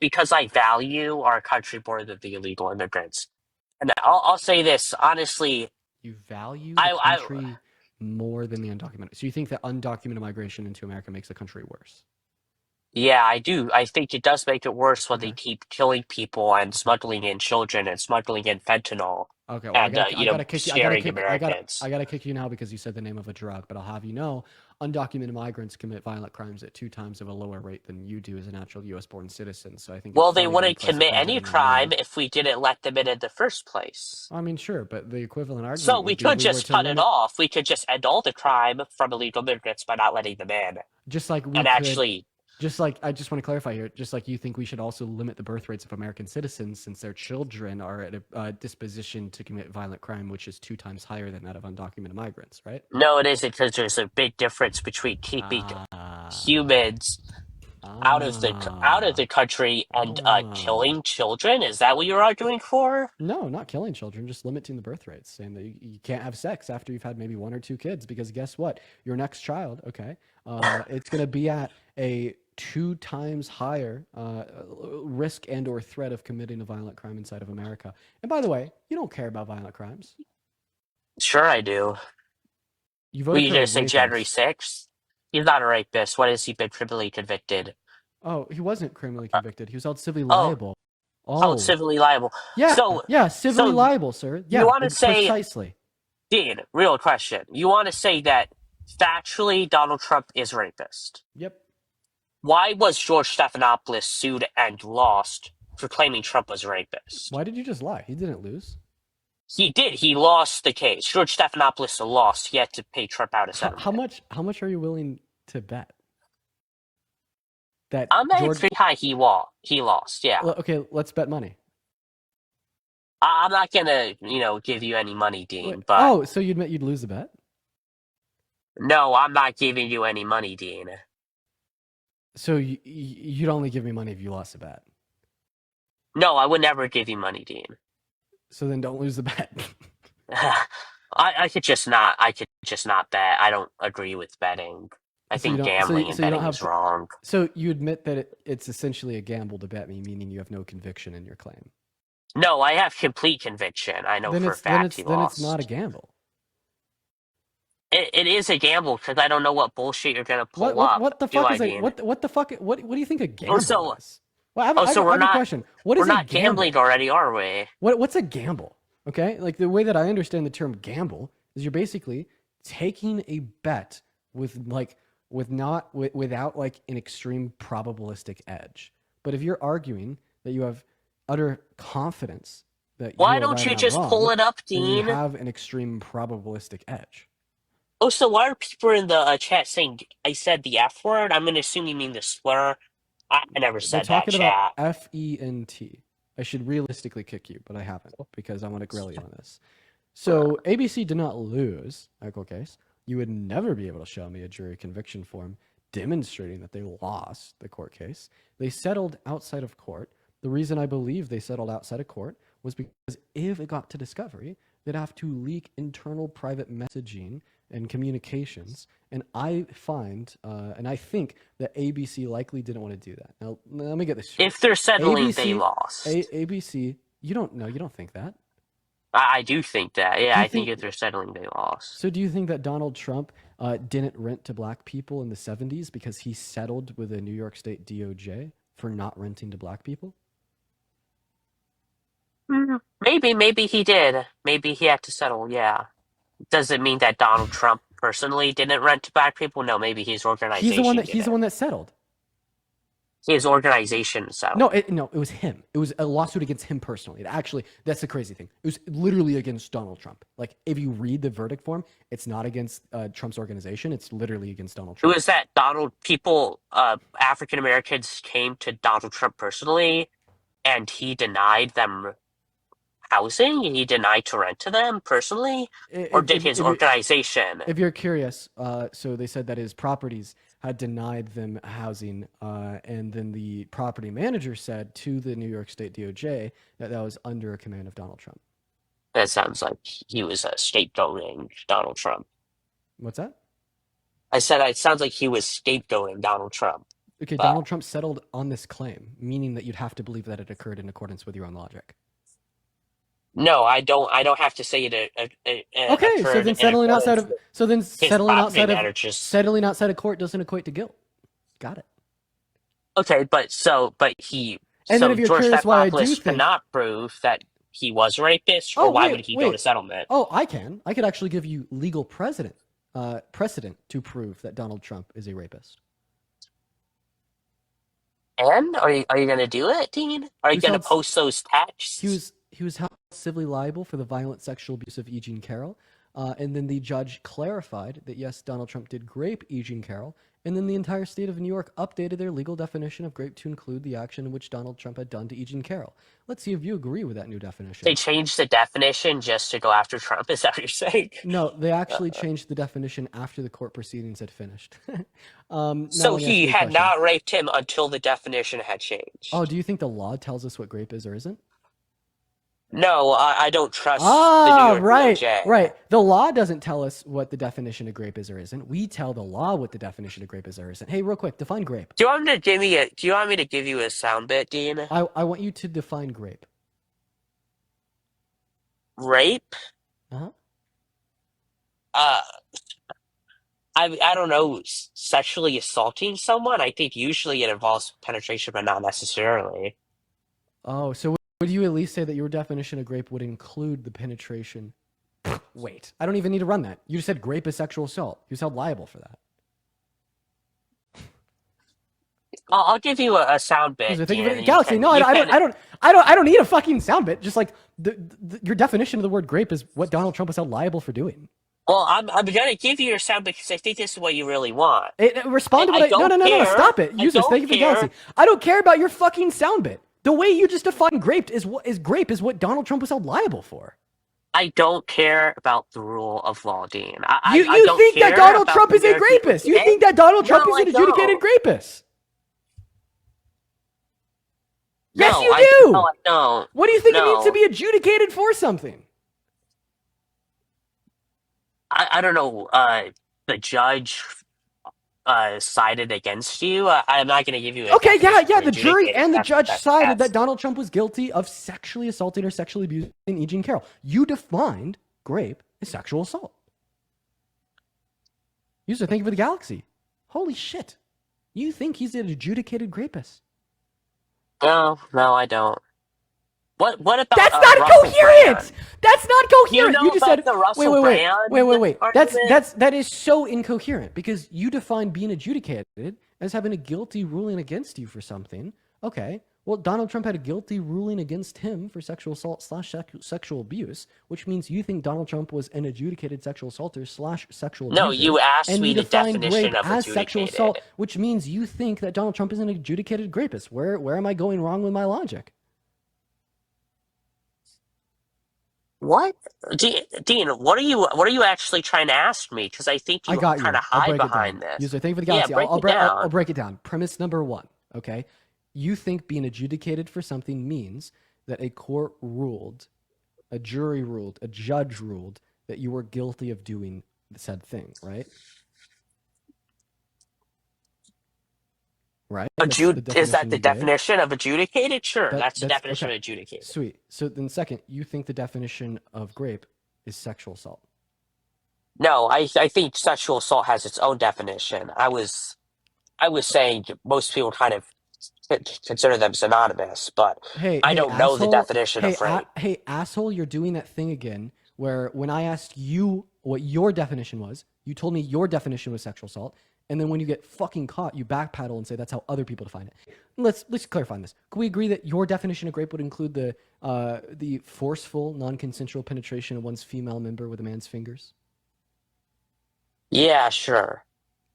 Because I value our country more than the illegal immigrants. And I'll say this honestly. You value the I country more than the undocumented. So you think that undocumented migration into America makes the country worse? Yeah, I do. I think it does make it worse when they Okay. keep killing people and Okay. smuggling in children and smuggling in fentanyl. Okay, well, and scaring Americans. I gotta kick you now because you said the name of a drug. But I'll have you know, undocumented migrants commit violent crimes at 2 times of a lower rate than you do as a natural U.S.-born citizen. So I think Well, it's they not even wouldn't impressive commit for you to any have a name. crime if we didn't let them in the first place. I mean, sure, but the equivalent So argument we would be if could we were just to cut it limit, off. We could just end all the crime from illegal immigrants by not letting them in. just like we And could, actually, just like I just want to clarify here, just like you think we should also limit the birth rates of American citizens since their children are at a disposition to commit violent crime, which is 2 times higher than that of undocumented migrants, right? no, it isn't, because there's a big difference between keeping Ah, humans out of the ah, country and ah. killing children. Is that what you're arguing for? No, not killing children, just limiting the birth rates, saying that you can't have sex after you've had maybe 1 or 2 kids, because guess what? Your next child, okay, it's going to be at a 2 times higher risk and or threat of committing a violent crime inside of America. And by the way, you don't care about violent crimes. Sure, I do. You Were voted you for a going to say January rapist. 6th? He's not a rapist. What has he been criminally convicted? Oh, he wasn't criminally Uh, convicted. He was held civilly oh, liable. held Oh, civilly liable. yeah, So, yeah, civilly so liable, sir. you Yeah, want to say, precisely. Dean, real question. You want to say that factually Donald Trump is a rapist? Yep. Why was George Stephanopoulos sued and lost for claiming Trump was a rapist? Why did you just lie? He didn't lose. He did. He lost the case. George Stephanopoulos lost. He had to pay Trump out a How settlement. much? How much are you willing to bet that I'm betting George? pretty high he lost, yeah. Okay, let's bet money. I'm not gonna, give you any money, Wait, Dean, but oh, so you admit you'd lose the bet? no, I'm not giving you any money, Dean. So you'd only give me money if you lost the bet. No, I would never give you money, Dean. So then don't lose the bet. I could just not bet. I don't agree with betting. I So you think don't. gambling and So you don't betting have is to. wrong. So you admit that it's essentially a gamble to bet me, meaning you have no conviction in your claim. No, I have complete conviction. I know Then for a it's then fact it's he then it's not a lost. gamble. It is a gamble because I don't know what bullshit you're gonna pull up. What the Do fuck I, is a Dean? what the fuck what do you think a Oh, gamble so is? Well, so I have a question. What we're is a not gambling gamble? already, are we? What's a gamble? Okay, like the way that I understand the term gamble is you're basically taking a bet with without like an extreme probabilistic edge. But if you're arguing that you have utter confidence that you Why are don't right and you I'm just pull wrong, it up, then you Dean? have an extreme probabilistic edge. Oh, so why are people in the chat saying I said the F word? I'm gonna assume you mean the slur. I never They're said that, talking about chat. FENT. I should realistically kick you, but I haven't because I want to grill you on this. So ABC did not lose a court case. You would never be able to show me a jury conviction form demonstrating that they lost the court case. They settled outside of court. The reason I believe they settled outside of court was because if it got to discovery, they'd have to leak internal private messaging and communications. And I find, and I think that ABC likely didn't want to do that. Now, let me get this straight. If they're settling, they ABC, lost. ABC, you don't know, you don't think that. I do think that. Yeah, Do you I think think if they're settling, they lost. so? Do you think that Donald Trump didn't rent to black people in the 70s because he settled with a New York State DOJ for not renting to black people? Maybe he did. Maybe he had to settle. Yeah. Does it mean that Donald Trump personally didn't rent to black people? No, maybe his organization did He's the it. one that settled. His organization No, settled. it was him. It was a lawsuit against him personally. Actually, that's the crazy thing. It was literally against Donald Trump. Like, if you read the verdict form, it's not against Trump's organization. It's literally against Donald It Trump. was that African Americans came to Donald Trump personally, and he denied them housing. He denied to rent to them personally, or did his If you organization? if you're curious, so they said that his properties had denied them housing, and then the property manager said to the New York State DOJ that that was under a command of Donald Trump. That sounds like he was scapegoating Donald Trump. What's that? I said it sounds like he was scapegoating Donald Trump. Okay, But Donald Trump settled on this claim, meaning that you'd have to believe that it occurred in accordance with your own logic. no, I don't. I don't have to say it Okay, so occurred then in accordance with his property managers. settling outside of court doesn't equate to guilt. Got it. Okay, but And then if you're George curious why I do Stephanopoulos think cannot prove that he was a rapist, Oh, or why wait, would he go to wait. settlement? Oh, I could actually give you legal precedent to prove that Donald Trump is a rapist. And are you going to do it, Dean? Are He you was going to held post those texts? he was held civilly liable for the violent sexual abuse of E. Jean Carroll, and then the judge clarified that yes, Donald Trump did grape E. Jean Carroll, and then the entire state of New York updated their legal definition of grape to include the action in which Donald Trump had done to E. Jean Carroll. Let's see if you agree with that new definition. They changed the definition just to go after Trump. Is that what you're saying? No, they actually changed the definition after the court proceedings had finished. So he had question. not raped him until the definition had changed. Oh, do you think the law tells us what grape is or isn't? No, I don't trust the New York DOJ. Right. The law doesn't tell us what the definition of grape is or isn't. We tell the law what the definition of grape is or isn't. Hey, real quick, define grape. Do you want me to give you a sound bit, Dean? I want you to define grape. Rape? Uh-huh. I don't know, sexually assaulting someone? I think usually it involves penetration, but not necessarily. Oh, so would you at least say that your definition of grape would include the penetration? Wait, I don't even need to run that. You just said grape is sexual assault. He was held liable for that. I'll give you a sound bit. Dean, Galaxy, no, I don't need a fucking sound bit. Just like your definition of the word grape is what Donald Trump was held liable for doing. Well, I'm gonna give you your sound because I think this is what you really want. Respond to what I no, stop it. Use this. Thank you for the Galaxy. I don't care about your fucking sound bit. The way you just defined grape is what Donald Trump was held liable for. I don't care about the rule of law, Dean. You think that Donald Trump is a rapist? You think that Donald Trump is an adjudicated rapist? Yes, you do. No, I don't. What do you think it means to be adjudicated for something? I don't know. The judge sided against you. I'm not going to give you. Okay, yeah. The jury and the judge sided that Donald Trump was guilty of sexually assaulting or sexually abusing E. Jean Carroll. You defined grape as sexual assault. User, thank you for the Galaxy. Holy shit! You think he's an adjudicated rapist? No, I don't. What about That's not coherent. That's not coherent. You just said wait. Argument? That is so incoherent because you define being adjudicated as having a guilty ruling against you for something. Okay. Well, Donald Trump had a guilty ruling against him for sexual assault / sexual abuse, which means you think Donald Trump was an adjudicated sexual assaulter / sexual abuser. No, you asked and me you the defined definition rape of as sexual adjudicated. assault, which means you think that Donald Trump is an adjudicated rapist. Where am I going wrong with my logic? What, Dean? What are you actually trying to ask me? Because I think you're trying to hide behind this. User, thank you for the Galaxy. Yeah, I'll break it down. Premise number 1. Okay, you think being adjudicated for something means that a court ruled, a jury ruled, a judge ruled that you were guilty of doing said thing, right? Right? Is that the definition of adjudicated? Sure, that's the definition of adjudicated. Sweet. So then second, you think the definition of grape is sexual assault? No, I think sexual assault has its own definition. I was saying most people kind of consider them synonymous, but I don't know the definition of rape. Hey, asshole, you're doing that thing again where when I asked you what your definition was, you told me your definition was sexual assault, and then when you get fucking caught, you backpedal and say that's how other people define it. Let's clarify this. Can we agree that your definition of grape would include the forceful, non-consensual penetration of one's female member with a man's fingers? Yeah, sure.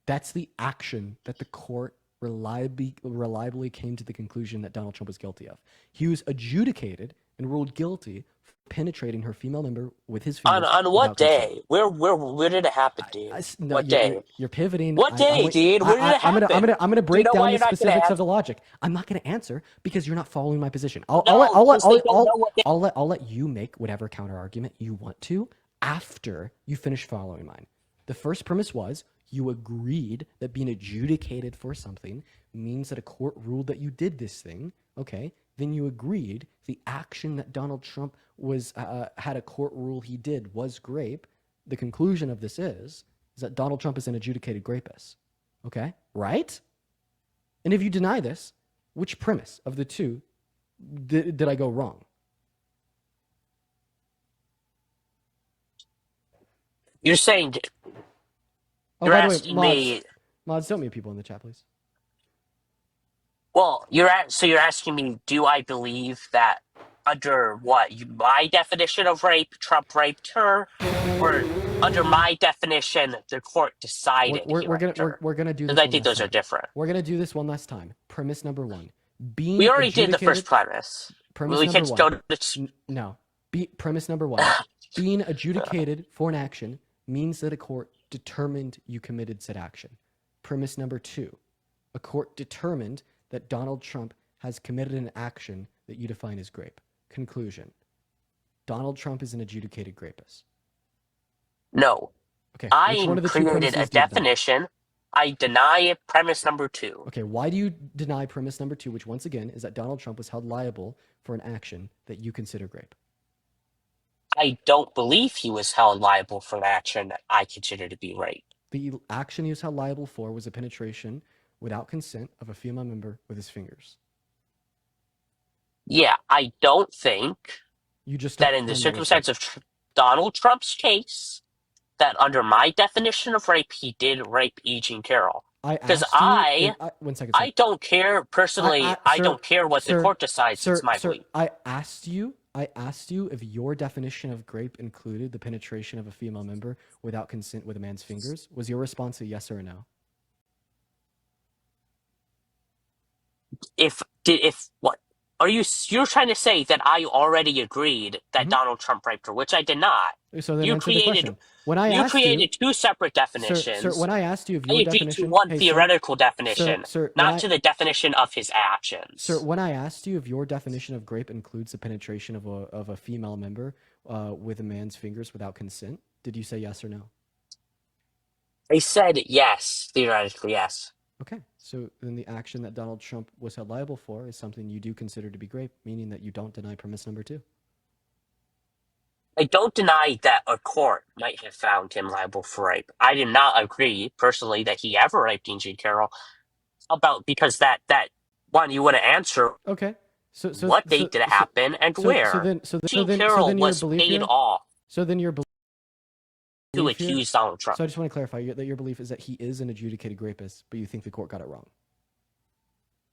That's the action that the court reliably came to the conclusion that Donald Trump was guilty of. He was adjudicated and ruled guilty for penetrating her female member with his fingers. On what day? Where did it happen, dude? What day? You're pivoting. What day, dude? Where did it happen? I'm gonna break down the specifics of the logic. I'm not gonna answer because you're not following my position. I'll let you make whatever counter argument you want to after you finish following mine. The first premise was you agreed that being adjudicated for something means that a court ruled that you did this thing. Okay. Then you agreed the action that Donald Trump was had a court rule he did was grape. The conclusion of this is that Donald Trump is an adjudicated rapist. Okay? Right? And if you deny this, which premise of the two did I go wrong? You're saying Oh, you're by the way, asking me. mods, don't mute people in the chat, please. Well, so you're asking me, do I believe that under my definition of rape, Trump raped her, or under my definition, the court decided he raped her? We're gonna do Because this I one think last those are time. different. We're gonna do this one last time. Premise number one: We being already did the first adjudicated. premise. Premise We number can one. go to No. Premise number one: being adjudicated for an action means that a court determined you committed said action. Premise number two: a court determined that Donald Trump has committed an action that you define as grape. Conclusion: Donald Trump is an adjudicated rapist. no. Okay, which one I of the two created a premises do you deny? definition. I deny premise number two. Okay, why do you deny premise number two, which once again is that Donald Trump was held liable for an action that you consider grape? I don't believe he was held liable for an action that I consider to be rape. The action he was held liable for was a penetration without consent of a female member with his fingers. Yeah, I don't think You just that don't in the find that was rape. circumstance of Donald Trump's case, that under my definition of rape, he did rape E. Jean Carroll. I Because asked you. One second, sir. I don't care personally. I Sir, don't care what the court decides. It's my sir. belief. I asked you if your definition of grape included the penetration of a female member without consent with a man's fingers. Was your response a yes or a no? If what are you're trying to say that I already agreed that Donald Trump raped her, which I did not. So then You answer the created question. When I you asked you, created two separate definitions. sir, when I asked you if I your agreed to definition, one hey, theoretical definition, when not to the definition of his actions. Sir, when I asked you if your definition of grape includes the penetration of a female member with a man's fingers without consent, did you say yes or no? I said yes, theoretically, yes. Okay, so then the action that Donald Trump was held liable for is something you do consider to be grape, meaning that you don't deny premise number two. I don't deny that a court might have found him liable for rape. I did not agree personally that he ever raped Jean Carroll. Because that one you want to answer. Okay, so what date did it happen and where? Jean Carroll was paid off So then your belief to accuse Donald Trump. So I just want to clarify that your belief is that he is an adjudicated rapist, but you think the court got it wrong.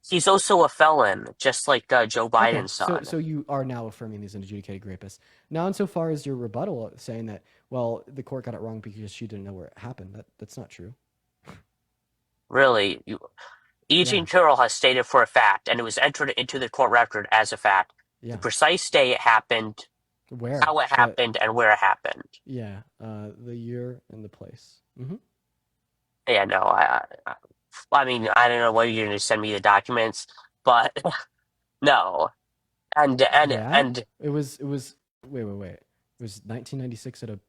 He's also a felon, just like Joe Biden's son. So you are now affirming he's an adjudicated rapist. Now, insofar as your rebuttal saying that, well, the court got it wrong because she didn't know where it happened, that's not true. Really? Jean Carroll has stated for a fact, and it was entered into the court record as a fact, the precise day it happened, how it happened, and where it happened. Yeah, the year and the place. Mm-hmm. Yeah, no, I mean, I don't know whether you're going to send me the documents, but no. And it was wait. It was 1996 at a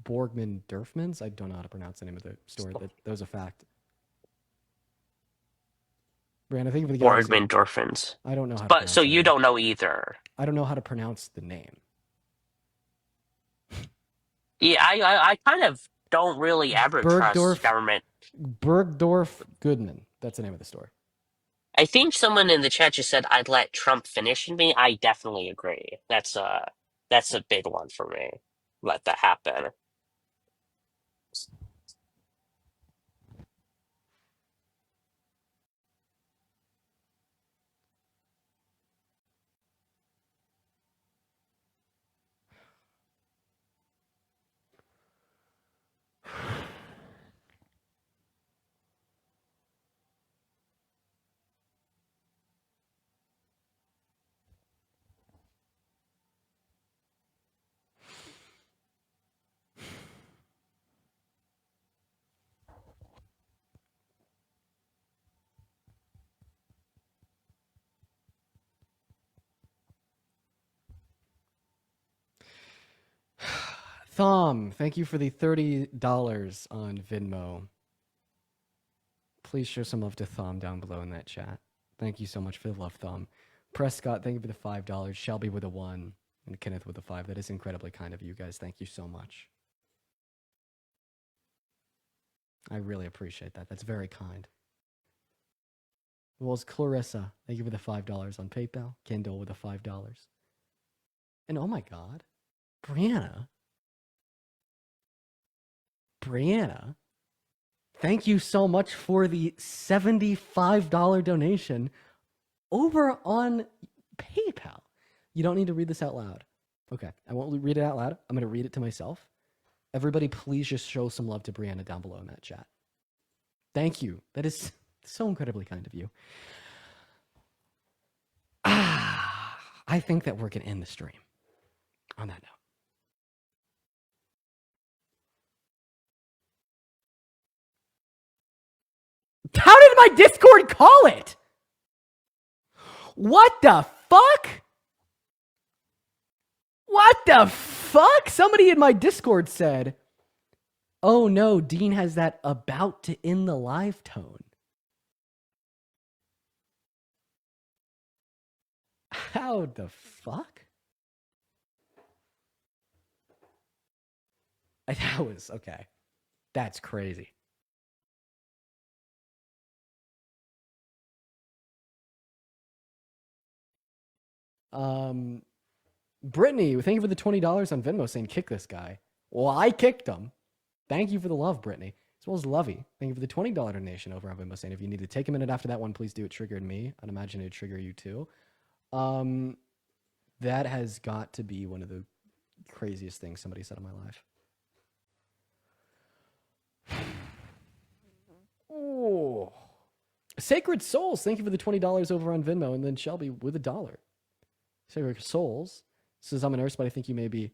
Borgman Dorfman's. I don't know how to pronounce the name of the store. That was a fact. Brand, I think of the Borgman Dorfman's. I don't know how to But so you don't know either. I don't know how to pronounce the name. Yeah, I kind of don't really ever trust government. Bergdorf Goodman. That's the name of the store. I think someone in the chat just said I'd let Trump finish me. I definitely agree. That's a big one for me. Let that happen. Thom, thank you for the $30 on Venmo. Please show some love to Thom down below in that chat. Thank you so much for the love, Thom. Prescott, thank you for the $5. Shelby with a 1. And Kenneth with a 5. That is incredibly kind of you guys. Thank you so much. I really appreciate that. That's very kind. Well, as Clarissa, thank you for the $5 on PayPal. Kendall with the $5. And oh my God, Brianna. Brianna, thank you so much for the $75 donation over on PayPal. You don't need to read this out loud. Okay, I won't read it out loud. I'm going to read it to myself. Everybody, please just show some love to Brianna down below in that chat. Thank you. That is so incredibly kind of you. I think that we're going to end the stream on that note. How did my Discord call it? What the fuck? What the fuck? Somebody in my Discord said, oh no, Dean has that about to end the live tone. How the fuck? That was okay. That's crazy. Brittany, thank you for the $20 on Venmo saying kick this guy. Well, I kicked him. Thank you for the love, Brittany. As well as Lovey. Thank you for the $20 donation over on Venmo saying if you need to take a minute after that one, please do. It triggered me. I'd imagine it'd trigger you too. That has got to be one of the craziest things somebody said in my life. Oh. Sacred Souls, thank you for the $20 over on Venmo, and then Shelby with $1. Sacred Souls says, I'm a nurse, but I think you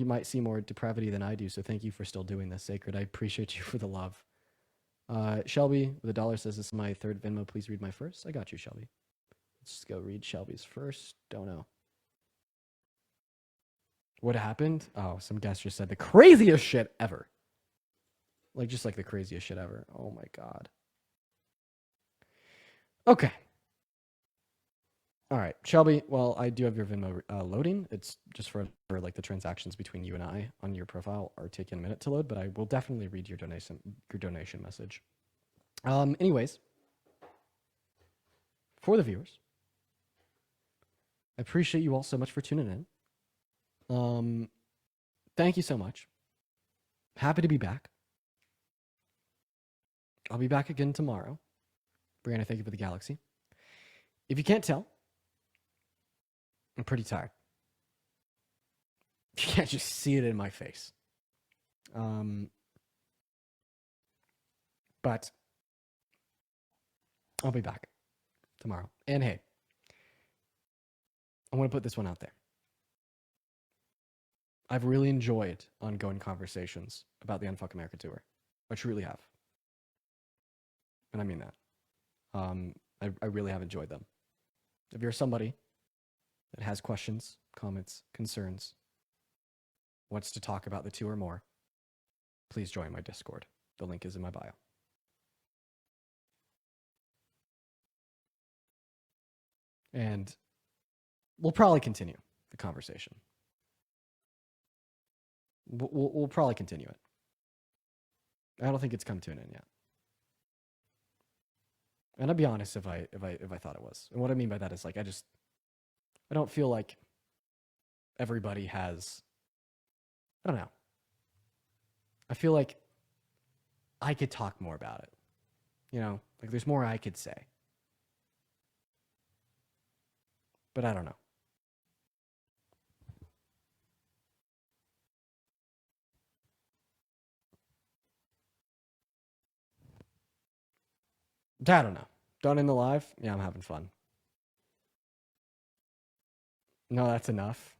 might see more depravity than I do, so thank you for still doing this, Sacred. I appreciate you for the love. Shelby with $1 says, this is my third Venmo. Please read my first. I got you, Shelby. Let's just go read Shelby's first. Don't know. What happened? Oh, some guest just said the craziest shit ever. Like, just like the craziest shit ever. Oh my God. Okay. All right, Shelby, well, I do have your Venmo loading. It's just for like the transactions between you and I on your profile are taking a minute to load, but I will definitely read your donation message. Anyways, for the viewers, I appreciate you all so much for tuning in. Thank you so much. Happy to be back. I'll be back again tomorrow. Brianna, thank you for the galaxy. If you can't tell, I'm pretty tired. You can't just see it in my face. But I'll be back tomorrow. And hey, I want to put this one out there. I've really enjoyed ongoing conversations about the Unfuck America tour. I truly have. And I mean that. I really have enjoyed them. If you're somebody that has questions, comments, concerns, wants to talk about the tour more, please join my Discord. The link is in my bio. And we'll probably continue the conversation. We'll probably continue it. I don't think it's come to an end yet. And I'll be honest if I thought it was. And what I mean by that is like I don't feel like everybody has, I don't know. I feel like I could talk more about it. You know, like there's more I could say. But I don't know. I don't know. Done in the live? Yeah, I'm having fun. No, that's enough.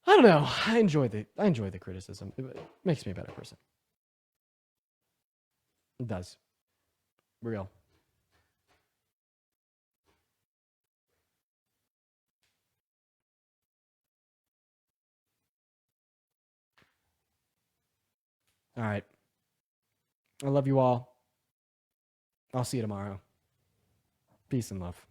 I don't know. I enjoy the criticism. It makes me a better person. It does. Real. All right. I love you all. I'll see you tomorrow. Peace and love.